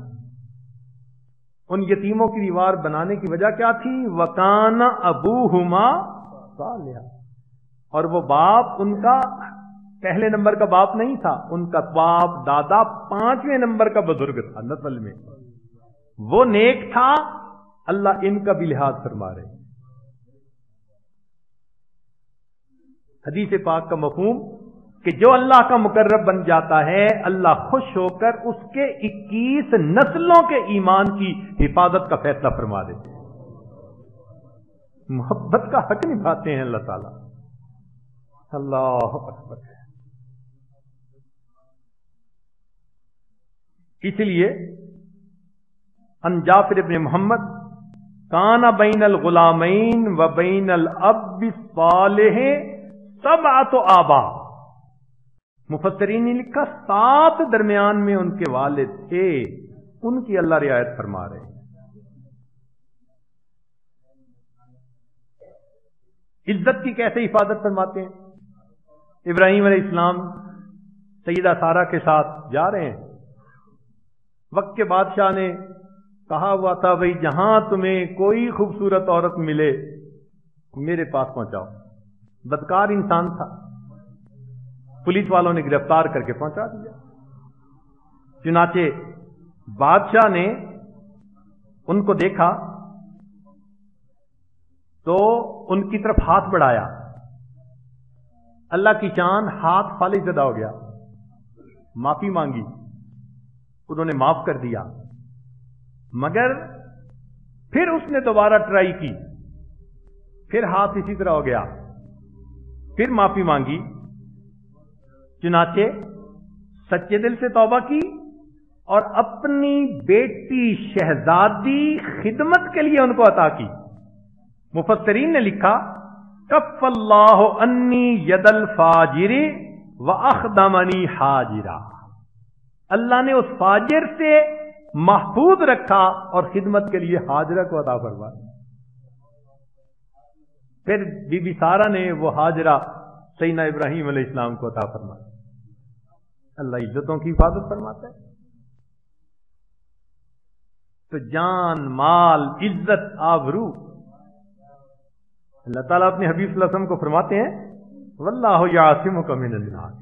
ان یتیموں کی دیوار بنانے کی وجہ کیا تھی؟ وَكَانَ أَبُوهُمَا صَالِحًا. اور وہ باپ ان کا پہلے نمبر کا باپ نہیں تھا, ان کا باپ دادا 5ویں نمبر کا بزرگ تھا نسل میں. وہ نیک تھا, اللہ ان کا بھی لحاظ فرما رہے. حدیث پاک کا مفہوم کہ جو اللہ کا مقرب بن جاتا ہے, اللہ خوش ہو کر اس کے 21 نسلوں کے ایمان کی حفاظت کا فیصلہ فرما دیتے ہیں. محبت کا حق نبھاتے ہیں اللہ تعالیٰ. اللہ اکبر. اس لیے ان جعفر ابن محمد کان بین الغلامین و بین الاب الصالح 7 آبا. مفسرین نے لکھا 7 درمیان میں ان کے والد تھے, ان کی اللہ رعایت فرما رہے ہیں. عزت کی کیسے حفاظت فرماتے ہیں؟ ابراہیم علیہ السلام سیدہ سارہ کے ساتھ جا رہے ہیں. وقت کے بادشاہ نے کہا ہوا تھا بھئی جہاں تمہیں کوئی خوبصورت عورت ملے میرے پاس پہنچاؤ. بدکار انسان تھا, پولیس والوں نے گرفتار کر کے پہنچا دیا. چنانچہ بادشاہ نے ان کو دیکھا تو ان کی طرف ہاتھ بڑھایا. اللہ کی شان, ہاتھ فالج زدہ ہو گیا. معافی مانگی, انہوں نے معاف کر دیا. مگر پھر اس نے دوبارہ ٹرائی کی, پھر ہاتھ اسی طرح ہو گیا, پھر معافی مانگی. چنانچہ سچے دل سے توبہ کی اور اپنی بیٹی شہزادی خدمت کے لیے ان کو عطا کی. مفسرین نے لکھا کف اللہ انی ید الفاجر واخدمنی حاجرا، اللہ نے اس فاجر سے محفوظ رکھا اور خدمت کے لیے حاجرہ کو عطا فرمایا۔ پھر بی بی سارہ نے وہ حاجرہ سیدنا ابراہیم علیہ السلام کو عطا فرمایا۔ اللہ عزتوں کی حفاظت فرماتا ہے۔ تو جان، مال، عزت، آبرو، اللہ تعالیٰ اپنے حبیب صلی اللہ علیہ وسلم کو فرماتے ہیں واللہ یعصمک من الناس،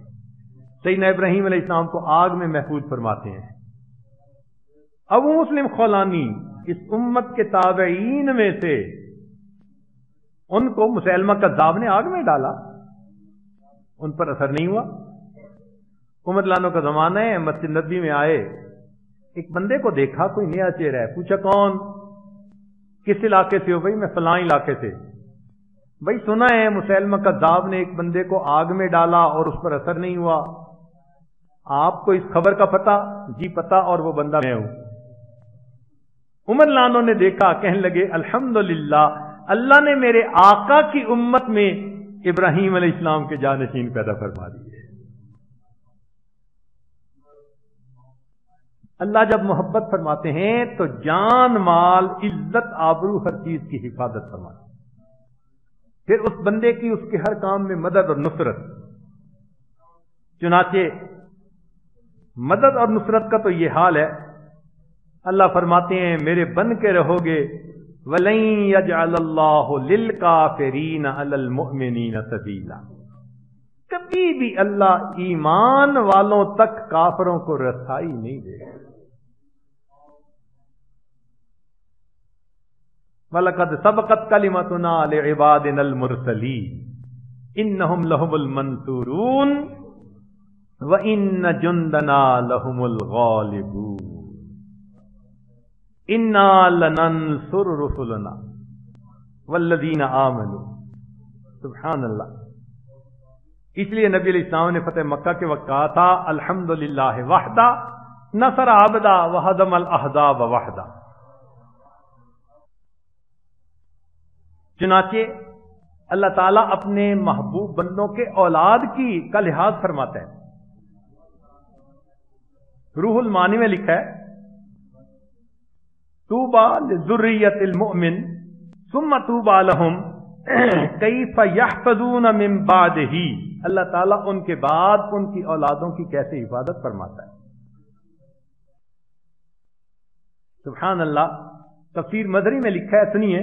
سیدنا ابراہیم علیہ السلام کو آگ میں محفوظ فرماتے ہیں۔ ابو مسلم خولانی اس امت کے تابعین میں سے، ان کو مسیلمہ کذاب نے آگ میں ڈالا، ان پر اثر نہیں ہوا۔ عمر لانوں کا زمانہ ہے، مسجد نبوی میں آئے، ایک بندے کو دیکھا، کوئی نیا چہرہ ہے، پوچھا کون، کس علاقے سے ہو؟ بھائی میں فلاں علاقے سے۔ بھائی سنا ہے مسیلمہ کذاب نے ایک بندے کو آگ میں ڈالا اور اس پر اثر نہیں ہوا، آپ کو اس خبر کا پتہ؟ جی پتہ، اور وہ بندہ میں ہوں۔ عمر لانوں نے دیکھا، کہنے لگے الحمدللہ، اللہ نے میرے آقا کی امت میں ابراہیم علیہ السلام کے جانشین پیدا فرما دیے۔ اللہ جب محبت فرماتے ہیں تو جان، مال، عزت، آبرو، ہر چیز کی حفاظت فرماتے ہیں۔ پھر اس بندے کی اس کے ہر کام میں مدد اور نصرت۔ چنانچہ مدد اور نصرت کا تو یہ حال ہے، اللہ فرماتے ہیں میرے بن کے رہو گے، وَلَن يَجْعَلَ اللَّهُ لِلْكَافِرِينَ عَلَى الْمُؤْمِنِينَ سَبِيلًا، کبھی بھی اللہ ایمان والوں تک کافروں کو رسائی نہیں دے گا۔ وَلَقَدْ سَبَقَتْ كَلِمَتُنَا لِعِبَادِنَا الْمُرْسَلِينَ إِنَّهُمْ لَهُمُ الْمَنْصُورُونَ وَإِنَّ جُنْدَنَا لَهُمُ الْغَالِبُونَ إِنَّا لَنَنْصُرُ رُسُلَنَا وَالَّذِينَ آمَنُوا۔ سبحان اللہ۔ اس لیے نبی علیہ السلام نے فتح مکہ کے وقت کہا تھا الحمدللہ وحدہ نصر عبدہ وہدم الاحزاب وحدہ۔ چنانچہ اللہ تعالیٰ اپنے محبوب بندوں کے اولاد کی کا لحاظ فرماتا ہے۔ روح المعانی میں لکھا ہے طوبى لذریۃ المؤمن ثم طوبى لهم کیف یحفظون من بعدہ، اللہ تعالیٰ ان کے بعد ان کی اولادوں کی کیسے حفاظت فرماتا ہے۔ سبحان اللہ۔ تفسیر مدری میں لکھا ہے، سنیے،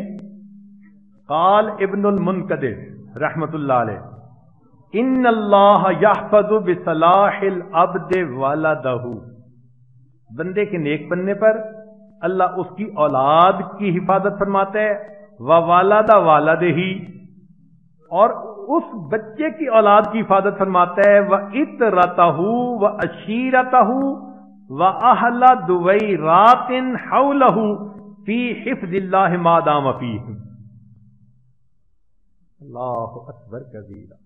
قال ابن المنقدر رحمت اللہ علیہ ان اللہ یحفظ بصلاح العبد ولدہ، بندے کے نیک بننے پر اللہ اس کی اولاد کی حفاظت فرماتا ہے، وَوَلَدَ وَالَدِهِ، اور اس بچے کی اولاد کی حفاظت فرماتا ہے، وَإِتْرَتَهُ وَأَشِيرَتَهُ وَأَهْلَ دُوَيْرَاتٍ حَوْلَهُ فِي حِفْظِ اللَّهِ مَا دَامَ فِيهِمْ۔ اللہ اکبر کبیرہ۔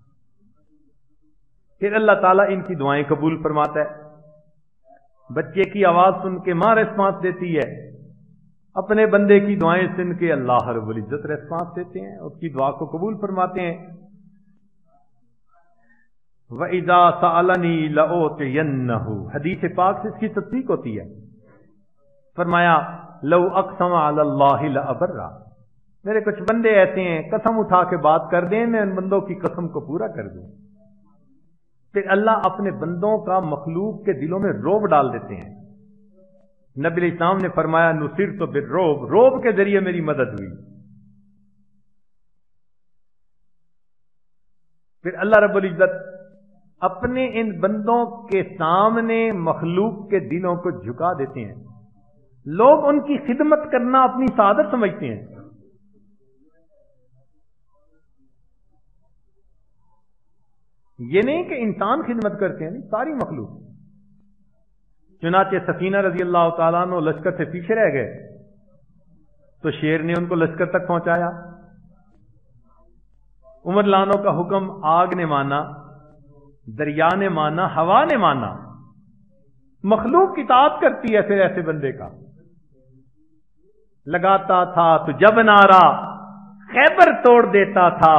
پھر اللہ تعالیٰ ان کی دعائیں قبول فرماتا ہے۔ بچے کی آواز سن کے ماں ریسپانس دیتی ہے، اپنے بندے کی دعائیں سن کے اللہ رب العزت ریسپانس دیتے ہیں، اس کی دعا کو قبول فرماتے ہیں۔ وَإِذَا سَأَلَنِي لَأُعْطِيَنَّهُ، حدیث پاک سے اس کی تصدیق ہوتی ہے۔ فرمایا لَوْ أَقْسَمَ عَلَى اللَّهِ لَأَبَرَّ، میرے کچھ بندے ایسے ہیں قسم اٹھا کے بات کر دیں، میں ان بندوں کی قسم کو پورا کر دوں۔ پھر اللہ اپنے بندوں کا مخلوق کے دلوں میں روب ڈال دیتے ہیں۔ نبی علیہ السلام نے فرمایا نصرت بالرعب، روب کے ذریعے میری مدد ہوئی۔ پھر اللہ رب العزت اپنے ان بندوں کے سامنے مخلوق کے دلوں کو جھکا دیتے ہیں، لوگ ان کی خدمت کرنا اپنی سعادت سمجھتے ہیں۔ یہ نہیں کہ انسان خدمت کرتے ہیں، ساری مخلوق۔ چنانچہ سفینہ رضی اللہ تعالیٰ عنہ لشکر سے پیچھے رہ گئے تو شیر نے ان کو لشکر تک پہنچایا۔ عمر لانوں کا حکم آگ نے مانا، دریا نے مانا، ہوا نے مانا، مخلوق اطاعت کرتی ہے پھر ایسے بندے کا۔ لگاتا تھا تو جب نعرہ خیبر توڑ دیتا تھا،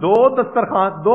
2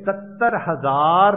70,000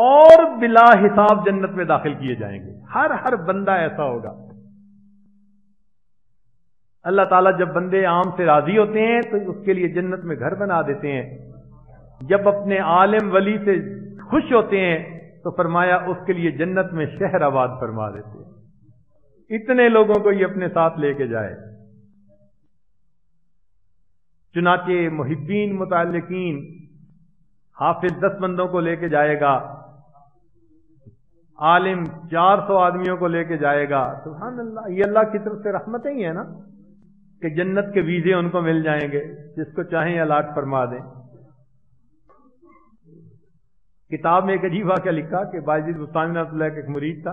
اور بلا حساب جنت میں داخل کیے جائیں گے. ہر بندہ ایسا ہوگا. اللہ تعالیٰ جب بندے عام سے راضی ہوتے ہیں تو اس کے لیے جنت میں گھر بنا دیتے ہیں. جب اپنے عالم ولی سے خوش ہوتے ہیں تو فرمایا اس کے لیے جنت میں شہر آباد فرما دیتے ہیں. اتنے لوگوں کو یہ اپنے ساتھ لے کے جائے. چنانچہ محبین متعلقین حافظ 10 بندوں کو لے کے جائے گا، عالم 400 آدمیوں کو لے کے جائے گا. سبحان اللہ، یہ اللہ کی طرف سے رحمتیں ہی ہے نا کہ جنت کے ویزے ان کو مل جائیں گے، جس کو چاہیں الاٹ فرما دیں. کتاب میں ایک عجیب واقعہ لکھا کہ باجد بستانی رحمۃ اللہ کا ایک مرید تھا،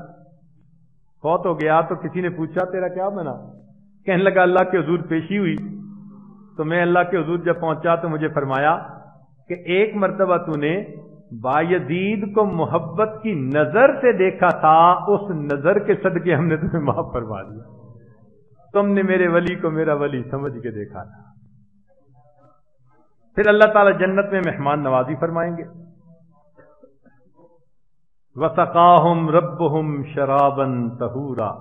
فوت ہو گیا تو کسی نے پوچھا تیرا کیا بنا؟ کہنے لگا اللہ کے حضور پیشی ہوئی تو میں اللہ کے حضور جب پہنچا تو مجھے فرمایا کہ ایک مرتبہ تو نے بایزید کو محبت کی نظر سے دیکھا تھا، اس نظر کے صدقے ہم نے تمہیں معاف فرما دیا. تم نے میرے ولی کو میرا ولی سمجھ کے دیکھا تھا. پھر اللہ تعالی جنت میں مہمان نوازی فرمائیں گے. وَسَقَاهُمْ رَبُّهُمْ شَرَابًا طَهُورًا.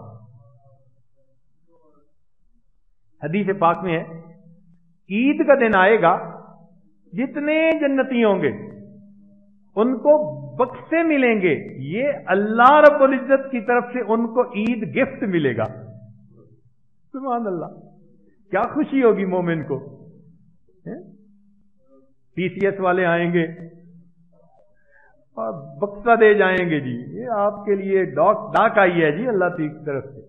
حدیث پاک میں ہے عید کا دن آئے گا، جتنے جنتی ہوں گے ان کو بکسے ملیں گے. یہ اللہ رب العزت کی طرف سے ان کو عید گفٹ ملے گا. سبحان اللہ، کیا خوشی ہوگی مومن کو. پی سی ایس والے آئیں گے اور بکسا دے جائیں گے، جی یہ آپ کے لیے ڈاک آئی ہے جی اللہ کی طرف سے.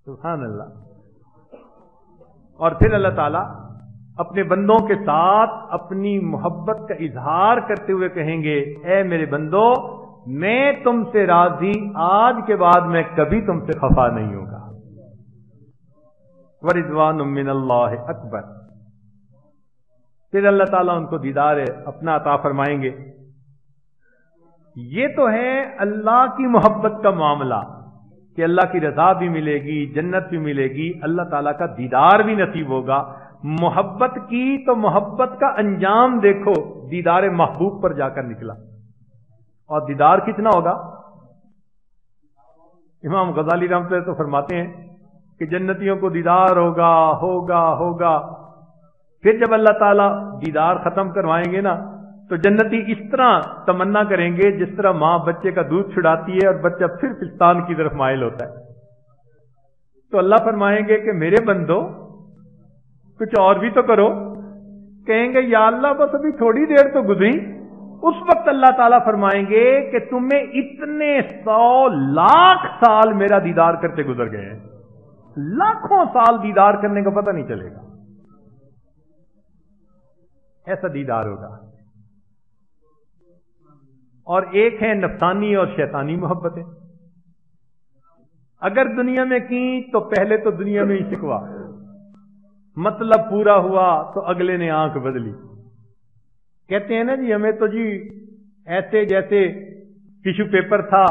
سبحان اللہ. اور پھر اللہ تعالی اپنے بندوں کے ساتھ اپنی محبت کا اظہار کرتے ہوئے کہیں گے اے میرے بندو، میں تم سے راضی، آج کے بعد میں کبھی تم سے خفا نہیں ہوں گا. وَرِضْوَانٌ مِّنَ اللَّهِ اکبر. پھر اللہ تعالیٰ ان کو دیدار اپنا عطا فرمائیں گے. یہ تو ہے اللہ کی محبت کا معاملہ کہ اللہ کی رضا بھی ملے گی، جنت بھی ملے گی، اللہ تعالیٰ کا دیدار بھی نصیب ہوگا. محبت کی تو محبت کا انجام دیکھو، دیدار محبوب پر جا کر نکلا. اور دیدار کتنا ہوگا؟ امام غزالی رحمۃ اللہ تو فرماتے ہیں کہ جنتیوں کو دیدار ہوگا ہوگا ہوگا. پھر جب اللہ تعالیٰ دیدار ختم کروائیں گے نا تو جنتی اس طرح تمنا کریں گے جس طرح ماں بچے کا دودھ چھڑاتی ہے اور بچہ پھر پستان کی طرف مائل ہوتا ہے. تو اللہ فرمائیں گے کہ میرے بندو کچھ اور بھی تو کرو. کہیں گے یا اللہ بس ابھی تھوڑی دیر تو گزری. اس وقت اللہ تعالیٰ فرمائیں گے کہ تمہیں اتنے 100,00,000 سال میرا دیدار کرتے گزر گئے ہیں. لاکھوں سال دیدار کرنے کا پتہ نہیں چلے گا. ایسا دیدار ہوگا. اور ایک ہے نفسانی اور شیطانی محبتیں. اگر دنیا میں کی تو پہلے تو دنیا میں ہی شکوا، مطلب پورا ہوا تو اگلے نے آنکھ بدلی. کہتے ہیں نا جی ہمیں تو جی ایسے جیسے ٹیشو پیپر تھا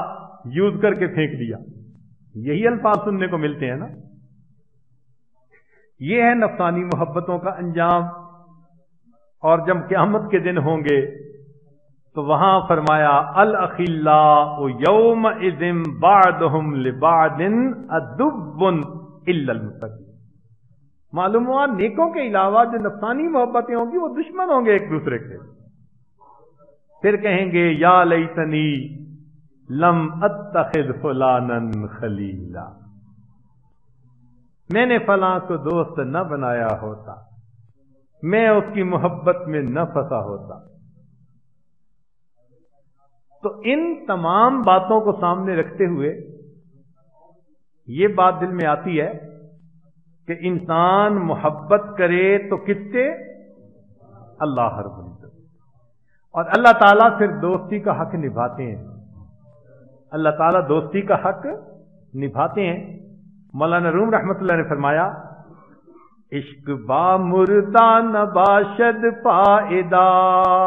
یوز کر کے پھینک دیا. یہی الفاظ سننے کو ملتے ہیں نا. یہ ہے نفسانی محبتوں کا انجام. اور جب قیامت کے دن ہوں گے تو وہاں فرمایا الاخلاء یومئذ بعضهم لبعض عدو الا المتقین. معلوم ہوا نیکوں کے علاوہ جو نفسانی محبتیں ہوں گی وہ دشمن ہوں گے ایک دوسرے کے. پھر کہیں گے یا لیتنی لم اتخذ فلانا خلیلا، میں نے فلاں کو دوست نہ بنایا ہوتا، میں اس کی محبت میں نہ پھنسا ہوتا. تو ان تمام باتوں کو سامنے رکھتے ہوئے یہ بات دل میں آتی ہے کہ انسان محبت کرے تو کس سے؟ اللہ رب العزت. اور اللہ تعالیٰ پھر دوستی کا حق نبھاتے ہیں. اللہ تعالیٰ دوستی کا حق نبھاتے ہیں. مولانا روم رحمت اللہ نے فرمایا عشق با مردہ نباشد پائیدار،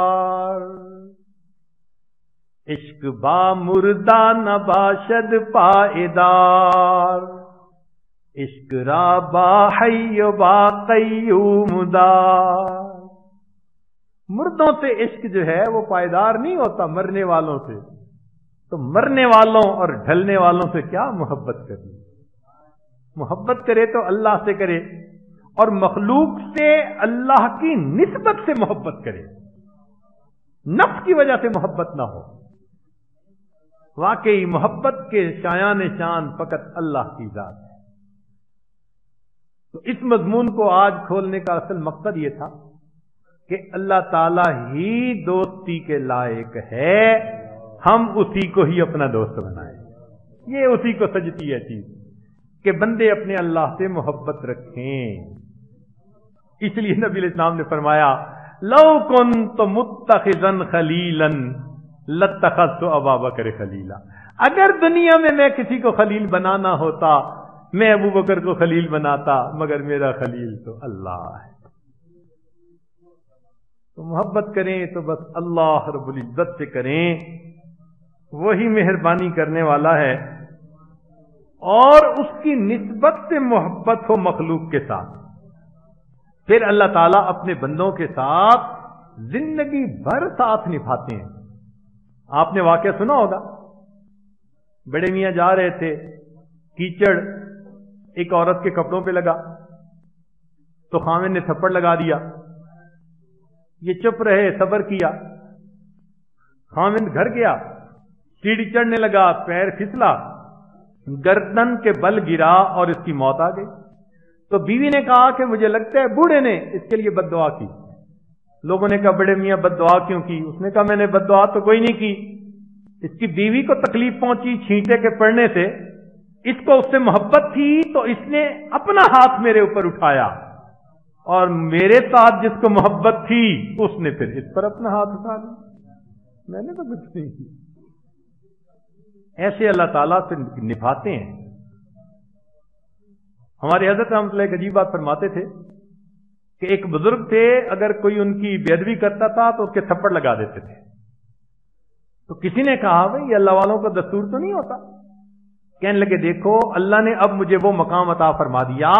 عشق با مردہ نباشد پائیدار، عشق را با حی و با قیوم دار. مردوں سے عشق جو ہے وہ پائیدار نہیں ہوتا مرنے والوں سے، تو مرنے والوں اور ڈھلنے والوں سے کیا محبت کرنی؟ محبت کرے تو اللہ سے کرے، اور مخلوق سے اللہ کی نسبت سے محبت کرے، نفس کی وجہ سے محبت نہ ہو۔ واقعی محبت کے شایان شان فقط اللہ کی ذات ہے۔ تو اس مضمون کو آج کھولنے کا اصل مقصد یہ تھا کہ اللہ تعالی ہی دوستی کے لائق ہے، ہم اسی کو ہی اپنا دوست بنائیں۔ یہ اسی کو سجتی ہے چیز کہ بندے اپنے اللہ سے محبت رکھیں۔ اس لیے نبی علیہ السلام نے فرمایا لو کنت متخذا خلیلا لاتخذت ابا بکر خلیلا، اگر دنیا میں کسی کو خلیل بنانا ہوتا میں ابو بکر کو خلیل بناتا، مگر میرا خلیل تو اللہ ہے۔ تو محبت کریں تو بس اللہ رب العزت سے کریں، وہی مہربانی کرنے والا ہے، اور اس کی نسبت سے محبت ہو مخلوق کے ساتھ، پھر اللہ تعالیٰ اپنے بندوں کے ساتھ زندگی بھر ساتھ نبھاتے ہیں۔ آپ نے واقعہ سنا ہوگا، بڑے میاں جا رہے تھے، کیچڑ ایک عورت کے کپڑوں پہ لگا تو خاوند نے تھپڑ لگا دیا، یہ چپ رہے، صبر کیا، خاوند گھر گیا، سیڑھی چڑھنے لگا، پیر پھسلا، گردن کے بل گرا اور اس کی موت آ گئی۔ تو بیوی نے کہا کہ مجھے لگتا ہے بوڑھے نے اس کے لیے بد دعا کی۔ لوگوں نے کہا بڑے میاں بد دعا کیوں کی؟ اس نے کہا میں نے بد دعا تو کوئی نہیں کی، اس کی بیوی کو تکلیف پہنچی چھینٹے کے پڑنے سے، اس کو اس سے محبت تھی تو اس نے اپنا ہاتھ میرے اوپر اٹھایا، اور میرے ساتھ جس کو محبت تھی اس نے پھر اس پر اپنا ہاتھ اٹھا لیا، میں نے تو کچھ نہیں کی۔ ایسے اللہ تعالیٰ سے نبھاتے ہیں۔ ہمارے حضرت رحمۃ اللہ ایک عجیب بات فرماتے تھے کہ ایک بزرگ تھے، اگر کوئی ان کی بے ادبی کرتا تھا تو اس کے تھپڑ لگا دیتے تھے۔ تو کسی نے کہا بھائی یہ اللہ والوں کا دستور تو نہیں ہوتا؟ کہنے لگے دیکھو اللہ نے اب مجھے وہ مقام عطا فرما دیا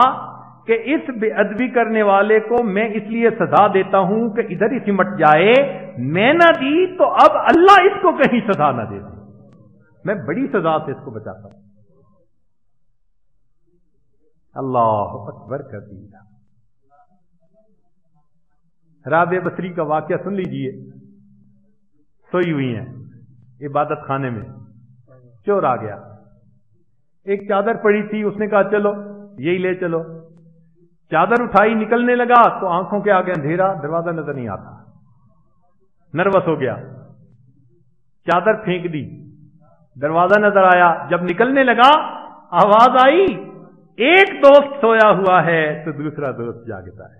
کہ اس بے ادبی کرنے والے کو میں اس لیے سزا دیتا ہوں کہ ادھر ہی سمٹ جائے، میں نہ دی تو اب اللہ اس کو کہیں سزا نہ دے دے، میں بڑی سزا سے اس کو بچاتا ہوں۔ اللہ اکبر کبیرہ۔ رابعہ بصری کا واقعہ سن لیجئے، سوئی ہوئی ہیں عبادت خانے میں، چور آ گیا، ایک چادر پڑی تھی، اس نے کہا چلو یہی لے چلو، چادر اٹھائی نکلنے لگا تو آنکھوں کے آگے اندھیرا، دروازہ نظر نہیں آتا، نروس ہو گیا، چادر پھینک دی، دروازہ نظر آیا، جب نکلنے لگا آواز آئی ایک دوست سویا ہوا ہے تو دوسرا دوست جاگتا ہے،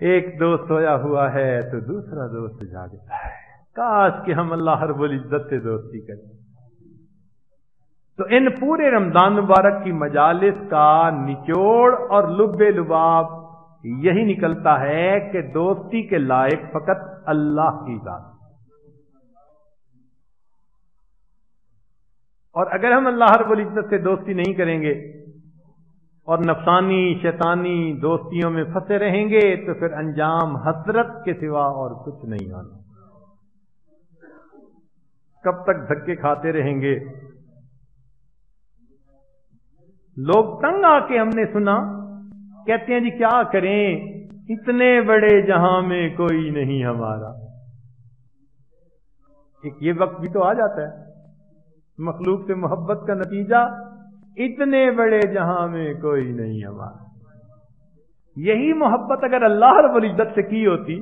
ایک دوست سویا ہوا ہے تو دوسرا دوست جاگتا ہے۔ کاش کہ ہم اللہ رب العزت سے دوستی کریں۔ تو ان پورے رمضان مبارک کی مجالس کا نچوڑ اور لب لباب یہی نکلتا ہے کہ دوستی کے لائق فقط اللہ کی ذات، اور اگر ہم اللہ رب العزت سے دوستی نہیں کریں گے اور نفسانی شیطانی دوستیوں میں پھنسے رہیں گے تو پھر انجام حسرت کے سوا اور کچھ نہیں آنا۔ کب تک دھکے کھاتے رہیں گے؟ لوگ تنگ آ کے ہم نے سنا کہتے ہیں جی کیا کریں، اتنے بڑے جہاں میں کوئی نہیں ہمارا۔ ایک یہ وقت بھی تو آ جاتا ہے، مخلوق سے محبت کا نتیجہ اتنے بڑے جہاں میں کوئی نہیں ہمارا۔ یہی محبت اگر اللہ رب العزت سے کی ہوتی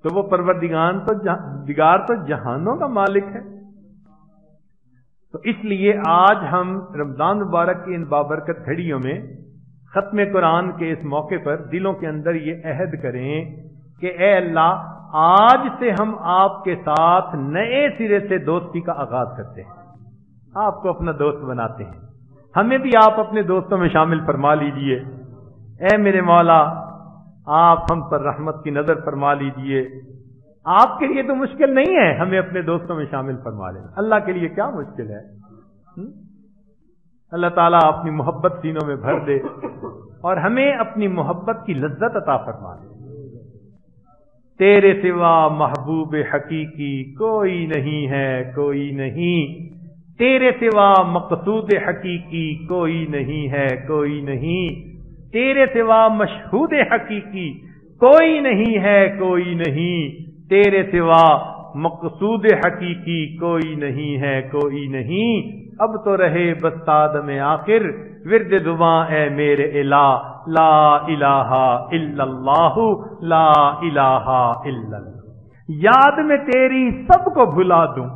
تو وہ پروردگار تو جہانوں کا مالک ہے۔ تو اس لیے آج ہم رمضان مبارک کی ان بابرکت گھڑیوں میں ختم قرآن کے اس موقع پر دلوں کے اندر یہ عہد کریں کہ اے اللہ آج سے ہم آپ کے ساتھ نئے سرے سے دوستی کا آغاز کرتے ہیں، آپ کو اپنا دوست بناتے ہیں، ہمیں بھی آپ اپنے دوستوں میں شامل فرما لیجئے۔ اے میرے مولا آپ ہم پر رحمت کی نظر فرما لیجئے، آپ کے لیے تو مشکل نہیں ہے ہمیں اپنے دوستوں میں شامل فرما لینا، اللہ کے لیے کیا مشکل ہے؟ اللہ تعالیٰ اپنی محبت سینوں میں بھر دے اور ہمیں اپنی محبت کی لذت عطا فرما دے۔ تیرے سوا محبوب حقیقی کوئی نہیں ہے، کوئی نہیں، تیرے سوا مقصود حقیقی کوئی نہیں ہے، کوئی نہیں، تیرے سوا مشہود حقیقی کوئی نہیں ہے، کوئی نہیں، تیرے سوا مقصود حقیقی کوئی نہیں ہے، کوئی نہیں۔ اب تو رہے بس تادم آخر ورد زباں اے میرے الہ، لا الہ الا اللہ، لا الہ الا اللہ۔ یاد میں تیری سب کو بھلا دوں،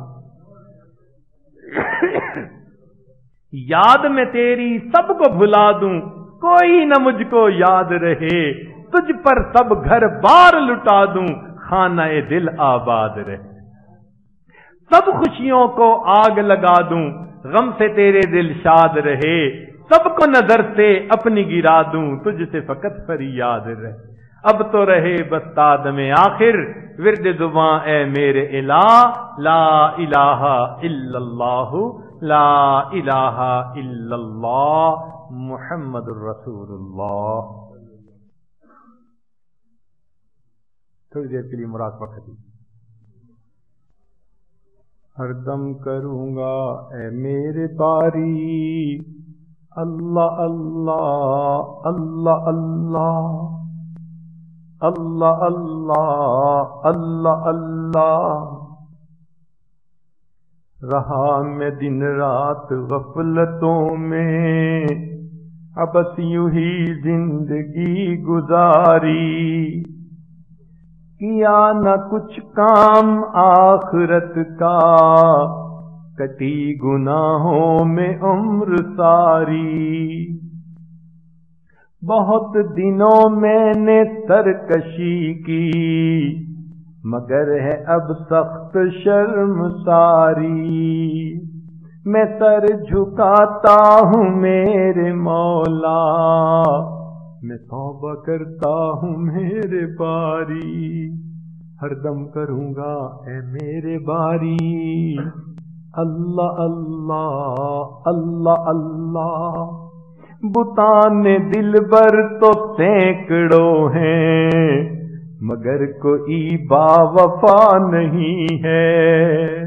یاد میں تیری سب کو بھلا دوں، کوئی نہ مجھ کو یاد رہے، تجھ پر سب گھر بار لٹا دوں، خانہ دل آباد رہے۔ سب خوشیوں کو آگ لگا دوں، غم سے تیرے دل شاد رہے، سب کو نظر سے اپنی گرا دوں، تجھ سے فقط فریاد رہے۔ اب تو رہے بس تادم آخر ورد زباں اے میرے الہ، لا الہ الا اللہ، لا الہ الا اللہ، محمد الرسول اللہ۔ تھوڑی دیر کے لیے مراقبہ کریے۔ ہر دم کروں گا اے میرے باری، اللہ اللہ اللہ اللہ، اللہ اللہ اللہ اللہ۔ رہا میں دن رات غفلتوں میں، بس یوں ہی زندگی گزاری، کیا نہ کچھ کام آخرت کا، کٹی گناہوں میں عمر ساری۔ بہت دنوں میں نے سرکشی کی، مگر ہے اب سخت شرم ساری۔ میں سر جھکاتا ہوں میرے مولا، میں توبہ کرتا ہوں میرے باری، ہر دم کروں گا اے میرے باری، اللہ اللہ اللہ اللہ۔ بتان دل بر تو سینکڑوں ہیں، مگر کوئی با وفا نہیں ہے۔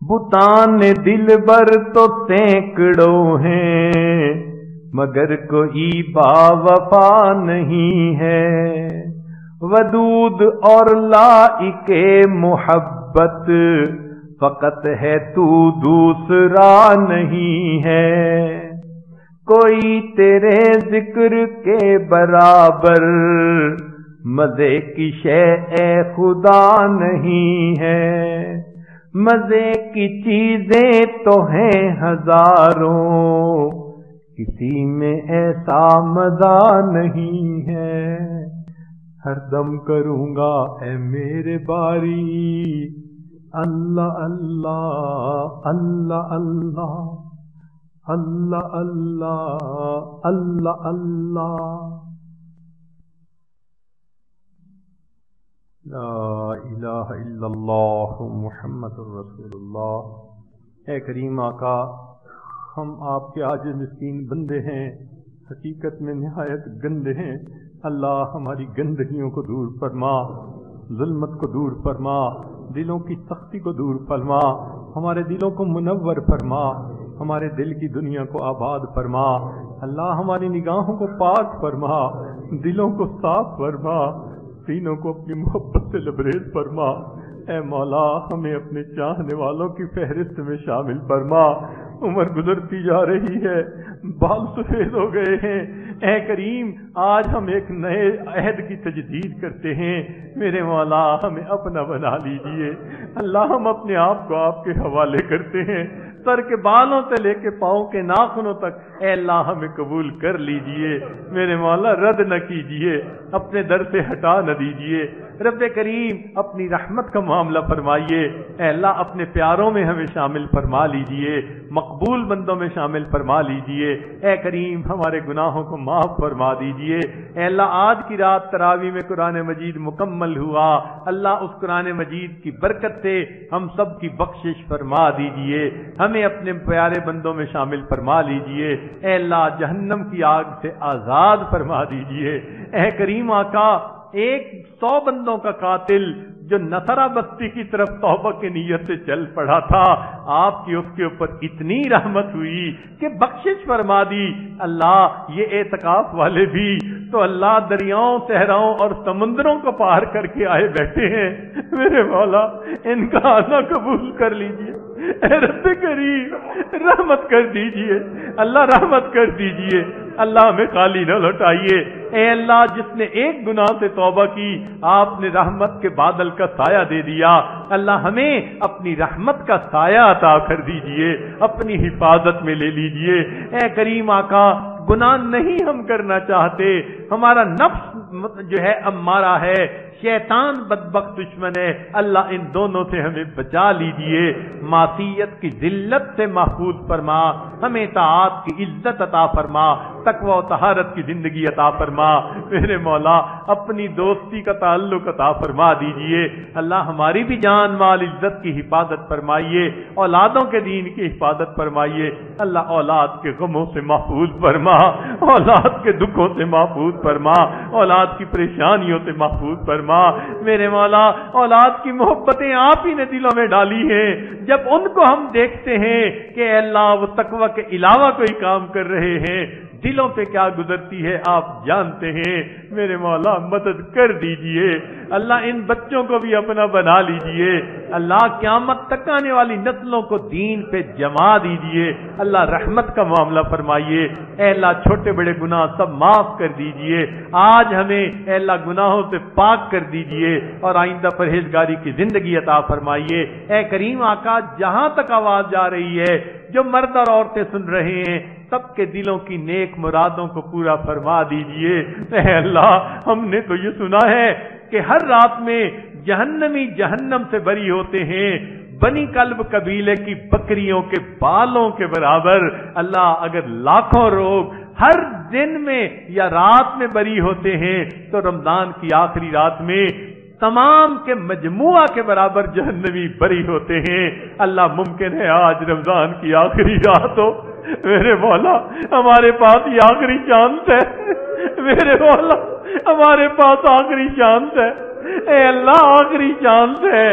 بتان دل بر تو سینکڑوں ہیں، مگر کوئی با وفا نہیں ہے۔ ودود اور لائق محبت فقط ہے، تو دوسرا نہیں ہے۔ کوئی تیرے ذکر کے برابر مزے کی شے اے خدا نہیں ہے۔ مزے کی چیزیں تو ہیں ہزاروں، کسی میں ایسا مزہ نہیں ہے۔ ہر دم کروں گا اے میرے باری، اللہ اللہ اللہ اللہ، اللہ اللہ اللہ اللہ۔ لا الہ الا اللہ محمد الرسول اللہ۔ اے کریم آقا، ہم آپ کے عاجز مسکین بندے ہیں، حقیقت میں نہایت گندے ہیں۔ اللہ ہماری گندگیوں کو دور فرما، ظلمت کو دور فرما، دلوں کی سختی کو دور فرما، ہمارے دلوں کو منور فرما، ہمارے دل کی دنیا کو آباد فرما۔ اللہ ہماری نگاہوں کو پاک فرما، دلوں کو صاف فرما، سینوں کو اپنی محبت سے لبریز فرما۔ اے مولا، ہمیں اپنے چاہنے والوں کی فہرست میں شامل فرما۔ عمر گزرتی جا رہی ہے، بال سفید ہو گئے ہیں، اے کریم آج ہم ایک نئے عہد کی تجدید کرتے ہیں، میرے مولا ہمیں اپنا بنا لیجئے۔ اللہ ہم اپنے آپ کو آپ کے حوالے کرتے ہیں، سر کے بالوں سے لے کے پاؤں کے ناخنوں تک، اے اللہ ہمیں قبول کر لیجئے، میرے مولا رد نہ کیجئے، اپنے در سے ہٹا نہ دیجئے۔ رب کریم اپنی رحمت کا معاملہ فرمائیے، اے اللہ اپنے پیاروں میں ہمیں شامل فرما لیجئے، مقبول بندوں میں شامل فرما لیجئے۔ اے کریم ہمارے گناہوں کو معاف فرما دیجئے۔ اے اللہ آج کی رات تراویح میں قرآن مجید مکمل ہوا، اللہ اس قرآن مجید کی برکت سے ہم سب کی بخشش فرما دیجئے، ہمیں اپنے پیارے بندوں میں شامل فرما لیجئے۔ اے اللہ جہنم کی آگ سے آزاد فرما دیجئے۔ اے کریم آقا، 100 بندوں کا قاتل جو نصرہ بستی کی طرف توبہ کی نیت سے چل پڑا تھا، آپ کی اس کے اوپر اتنی رحمت ہوئی کہ بخشش فرما دی۔ اللہ یہ اعتکاف والے بھی تو اللہ دریاؤں صحراؤں اور سمندروں کو پار کر کے آئے بیٹھے ہیں، میرے مولا ان کا آنا قبول کر لیجئے، اے رب کریم رحمت کر دیجئے، اللہ رحمت کر دیجئے، اللہ ہمیں خالی نہ لوٹائیے۔ اے اللہ جس نے ایک گناہ سے توبہ کی آپ نے رحمت کے بادل کا سایہ دے دیا، اللہ ہمیں اپنی رحمت کا سایہ عطا کر دیجئے، اپنی حفاظت میں لے لیجئے۔ اے کریم آقا گناہ نہیں ہم کرنا چاہتے، ہمارا نفس جو ہے امارہ ہے، شیطان بدبخت دشمن ہے، اللہ ان دونوں سے ہمیں بچا لیجئے، معصیت کی ذلت سے محفوظ فرما، ہمیں طاعت کی عزت عطا فرما، تقوی و طہارت کی زندگی عطا فرما، میرے مولا اپنی دوستی کا تعلق عطا فرما دیجئے، اللہ ہماری بھی جان مال عزت کی حفاظت فرمائیے، اولادوں کے دین کی حفاظت فرمائیے، اللہ اولاد کے غموں سے محفوظ فرما، اولاد کے دکھوں سے محفوظ فرما، اولاد کی پریشانیوں سے محفوظ فرما، میرے مولا اولاد کی محبتیں آپ ہی نے دلوں میں ڈالی ہیں، جب ان کو ہم دیکھتے ہیں کہ اے اللہ وہ تقوی کے علاوہ کوئی کام کر رہے ہیں، دلوں پہ کیا گزرتی ہے آپ جانتے ہیں، میرے مولا مدد کر دیجئے، اللہ ان بچوں کو بھی اپنا بنا لیجئے، اللہ قیامت تک آنے والی نسلوں کو دین پہ جما دیجئے، اللہ رحمت کا معاملہ فرمائیے، اے اللہ چھوٹے بڑے گناہ سب معاف کر دیجئے، آج ہمیں اے اللہ گناہوں سے پاک کر دیجئے اور آئندہ پرہیزگاری کی زندگی عطا فرمائیے۔ اے کریم آقا جہاں تک آواز جا رہی ہے، جو مرد اور عورتیں سن رہے ہیں، سب کے دلوں کی نیک مرادوں کو پورا فرما دیجئے۔ اے اللہ ہم نے تو یہ سنا ہے کہ ہر رات میں جہنمی جہنم سے بری ہوتے ہیں، بنی کلب قبیلے کی بکریوں کے بالوں کے برابر، اللہ اگر لاکھوں لوگ ہر دن میں یا رات میں بری ہوتے ہیں تو رمضان کی آخری رات میں تمام کے مجموعہ کے برابر جہنمی بری ہوتے ہیں۔ اللہ ممکن ہے آج رمضان کی آخری رات ہو، میرے مولا ہمارے پاس یہ آخری چانس ہے، میرے مولا ہمارے پاس آخری چانس ہے، اے اللہ آخری چانس ہے،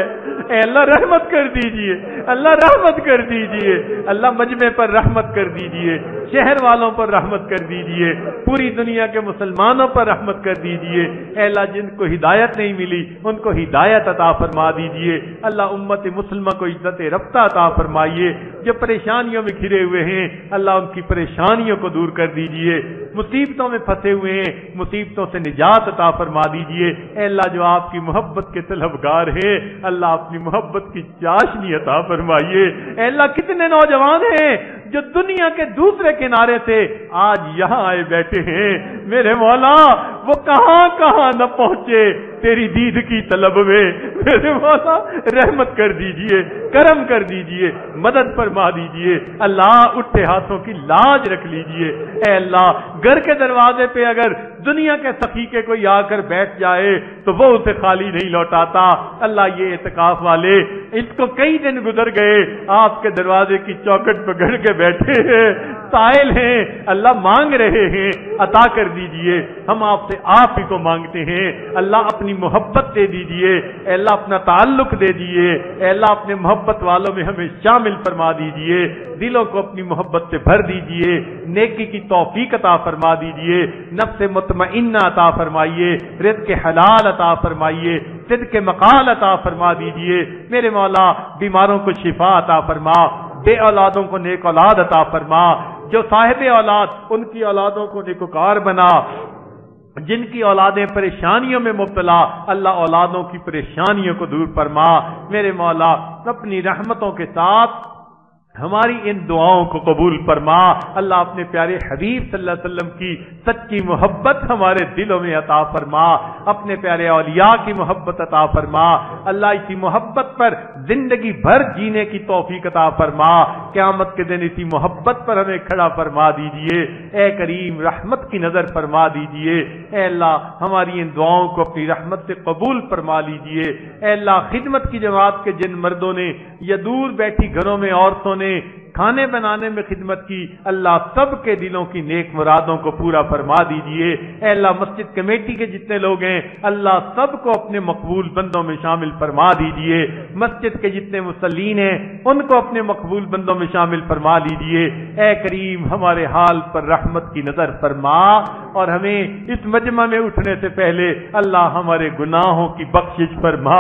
اے اللہ رحمت کر دیجئے، اللہ رحمت کر دیجئے، اللہ مجمع پر رحمت کر دیجئے، شہر والوں پر رحمت کر دیجئے، پوری دنیا کے مسلمانوں پر رحمت کر دیجئے، اے اللہ جن کو ہدایت نہیں ملی ان کو ہدایت عطا فرما دیجئے، اللہ امت مسلمہ کو عزت رفتہ عطا فرمائیے، جو پریشانیوں میں گھرے ہوئے ہیں اللہ ان کی پریشانیوں کو دور کر دیجئے، مصیبتوں میں پھنسے ہوئے ہیں مصیبتوں سے نجات عطا فرما دیجئے، اے اللہ جو آپ کی محبت کے طلبگار ہیں اللہ اپنی محبت کی چاشنی عطا فرمائیے، اے اللہ کتنے نوجوان ہیں جو دنیا کے دوسرے کنارے سے آج یہاں آئے بیٹھے ہیں، میرے مولا وہ کہاں کہاں نہ پہنچے تیری دید کی طلب میں، میرے مولا رحمت کر دیجئے، کرم کر دیجئے، مدد فرما دیجئے، اللہ اٹھے ہاتھوں کی لاج رکھ لیجئے، اے اللہ گھر کے دروازے پہ اگر دنیا کے سخی کے کوئی آ کر بیٹھ جائے تو وہ اسے خالی نہیں لوٹاتا، اللہ یہ اعتکاف والے اس کو کئی دن گزر گئے آپ کے دروازے کی چوکھٹ پہ گھڑ کے بیٹھے ہیں، سائل ہیں، اللہ مانگ رہے ہیں، عطا کر دیجئے، ہم آپ سے آپ ہی کو مانگتے ہیں، اللہ اپنی محبت دے دیجئے، اے اللہ اپنا تعلق دے دیجئے، اے اللہ اپنے محبت والوں میں ہمیں شامل فرما دیجئے، دلوں کو اپنی محبت سے بھر دیجئے، نیکی کی توفیق عطا فرما دیجئے، نفس مطمئنہ عطا فرمائیے، رزق حلال عطا فرمائیے، صدق مقال عطا فرما دیجئے، میرے مولا بیماروں کو شفا عطا فرما، بے اولادوں کو نیک اولاد عطا فرما، جو صاحب اولاد ان کی اولادوں کو نیکوکار بنا، جن کی اولادیں پریشانیوں میں مبتلا اللہ اولادوں کی پریشانیوں کو دور فرما، میرے مولا اپنی رحمتوں کے ساتھ ہماری ان دعاؤں کو قبول فرما، اللہ اپنے پیارے حبیب صلی اللہ علیہ وسلم کی سچی محبت ہمارے دلوں میں عطا فرما، اپنے پیارے اولیاء کی محبت عطا فرما، اللہ اسی محبت پر زندگی بھر جینے کی توفیق عطا فرما، قیامت کے دن اسی محبت پر ہمیں کھڑا فرما دیجئے، اے کریم رحمت کی نظر فرما دیجئے، اے اللہ ہماری ان دعاؤں کو اپنی رحمت سے قبول فرما لیجئے، اے اللہ خدمت کی جماعت کے جن مردوں نے یا دور بیٹھی گھروں میں عورتوں نے کھانے بنانے میں خدمت کی، اللہ سب کے دلوں کی نیک مرادوں کو پورا فرما دیجئے۔ اے اللہ مسجد کمیٹی کے جتنے لوگ ہیں اللہ سب کو اپنے مقبول بندوں میں شامل فرما دیجئے۔ مسجد کے جتنے مصلین ہیں ان کو اپنے مقبول بندوں میں شامل فرما لیجئے۔ اے کریم ہمارے حال پر رحمت کی نظر فرما، اور ہمیں اس مجمع میں اٹھنے سے پہلے اللہ ہمارے گناہوں کی بخشش فرما۔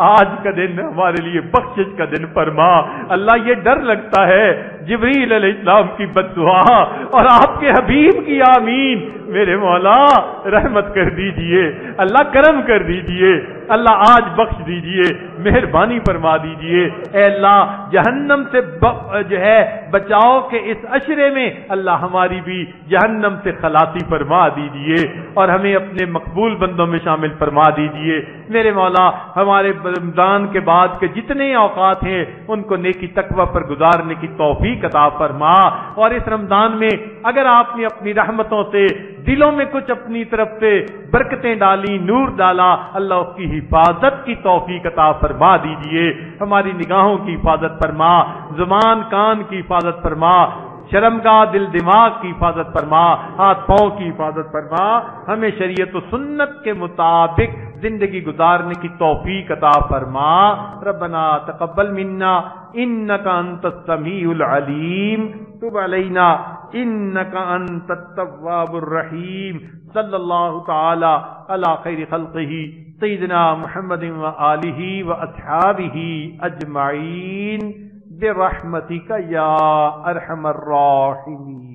آج کا دن ہمارے لیے بخشش کا دن فرما۔ اللہ یہ ڈر لگتا ہے جبریل علیہ السلام کی بد دعا اور آپ کے حبیب کی آمین، میرے مولا رحمت کر دیجئے، اللہ کرم کر دیجئے، اللہ آج بخش دیجئے، مہربانی فرما دیجئے۔ اے اللہ جہنم سے جو ہے بچاؤ کے اس عشرے میں اللہ ہماری بھی جہنم سے خلاصی فرما دیجئے، اور ہمیں اپنے مقبول بندوں میں شامل فرما دیجئے۔ میرے مولا ہمارے رمضان کے بعد کے جتنے اوقات ہیں ان کو نیکی تقوی پر گزارنے کی توفیق عطا فرما، اور اس رمضان میں اگر آپ نے اپنی رحمتوں سے دلوں میں کچھ اپنی طرف سے برکتیں ڈالی، نور ڈالا، اللہ اس کی حفاظت کی توفیق عطا فرما دیجئے۔ ہماری نگاہوں کی حفاظت فرما، زبان کان کی حفاظت فرما، شرمگاہ دل دماغ کی حفاظت فرما، ہاتھ پاؤں کی حفاظت فرما، ہمیں شریعت و سنت کے مطابق زندگی گزارنے کی توفیق عطا فرما۔ ربنا تقبل منا انک انت السمیع العلیم، تب علینا انک انت التواب الرحیم۔ صلی اللہ تعالی علی خیر خلقہ سیدنا محمد وآلہ واصحابہ اجمعین برحمتک یا ارحم الراحمین۔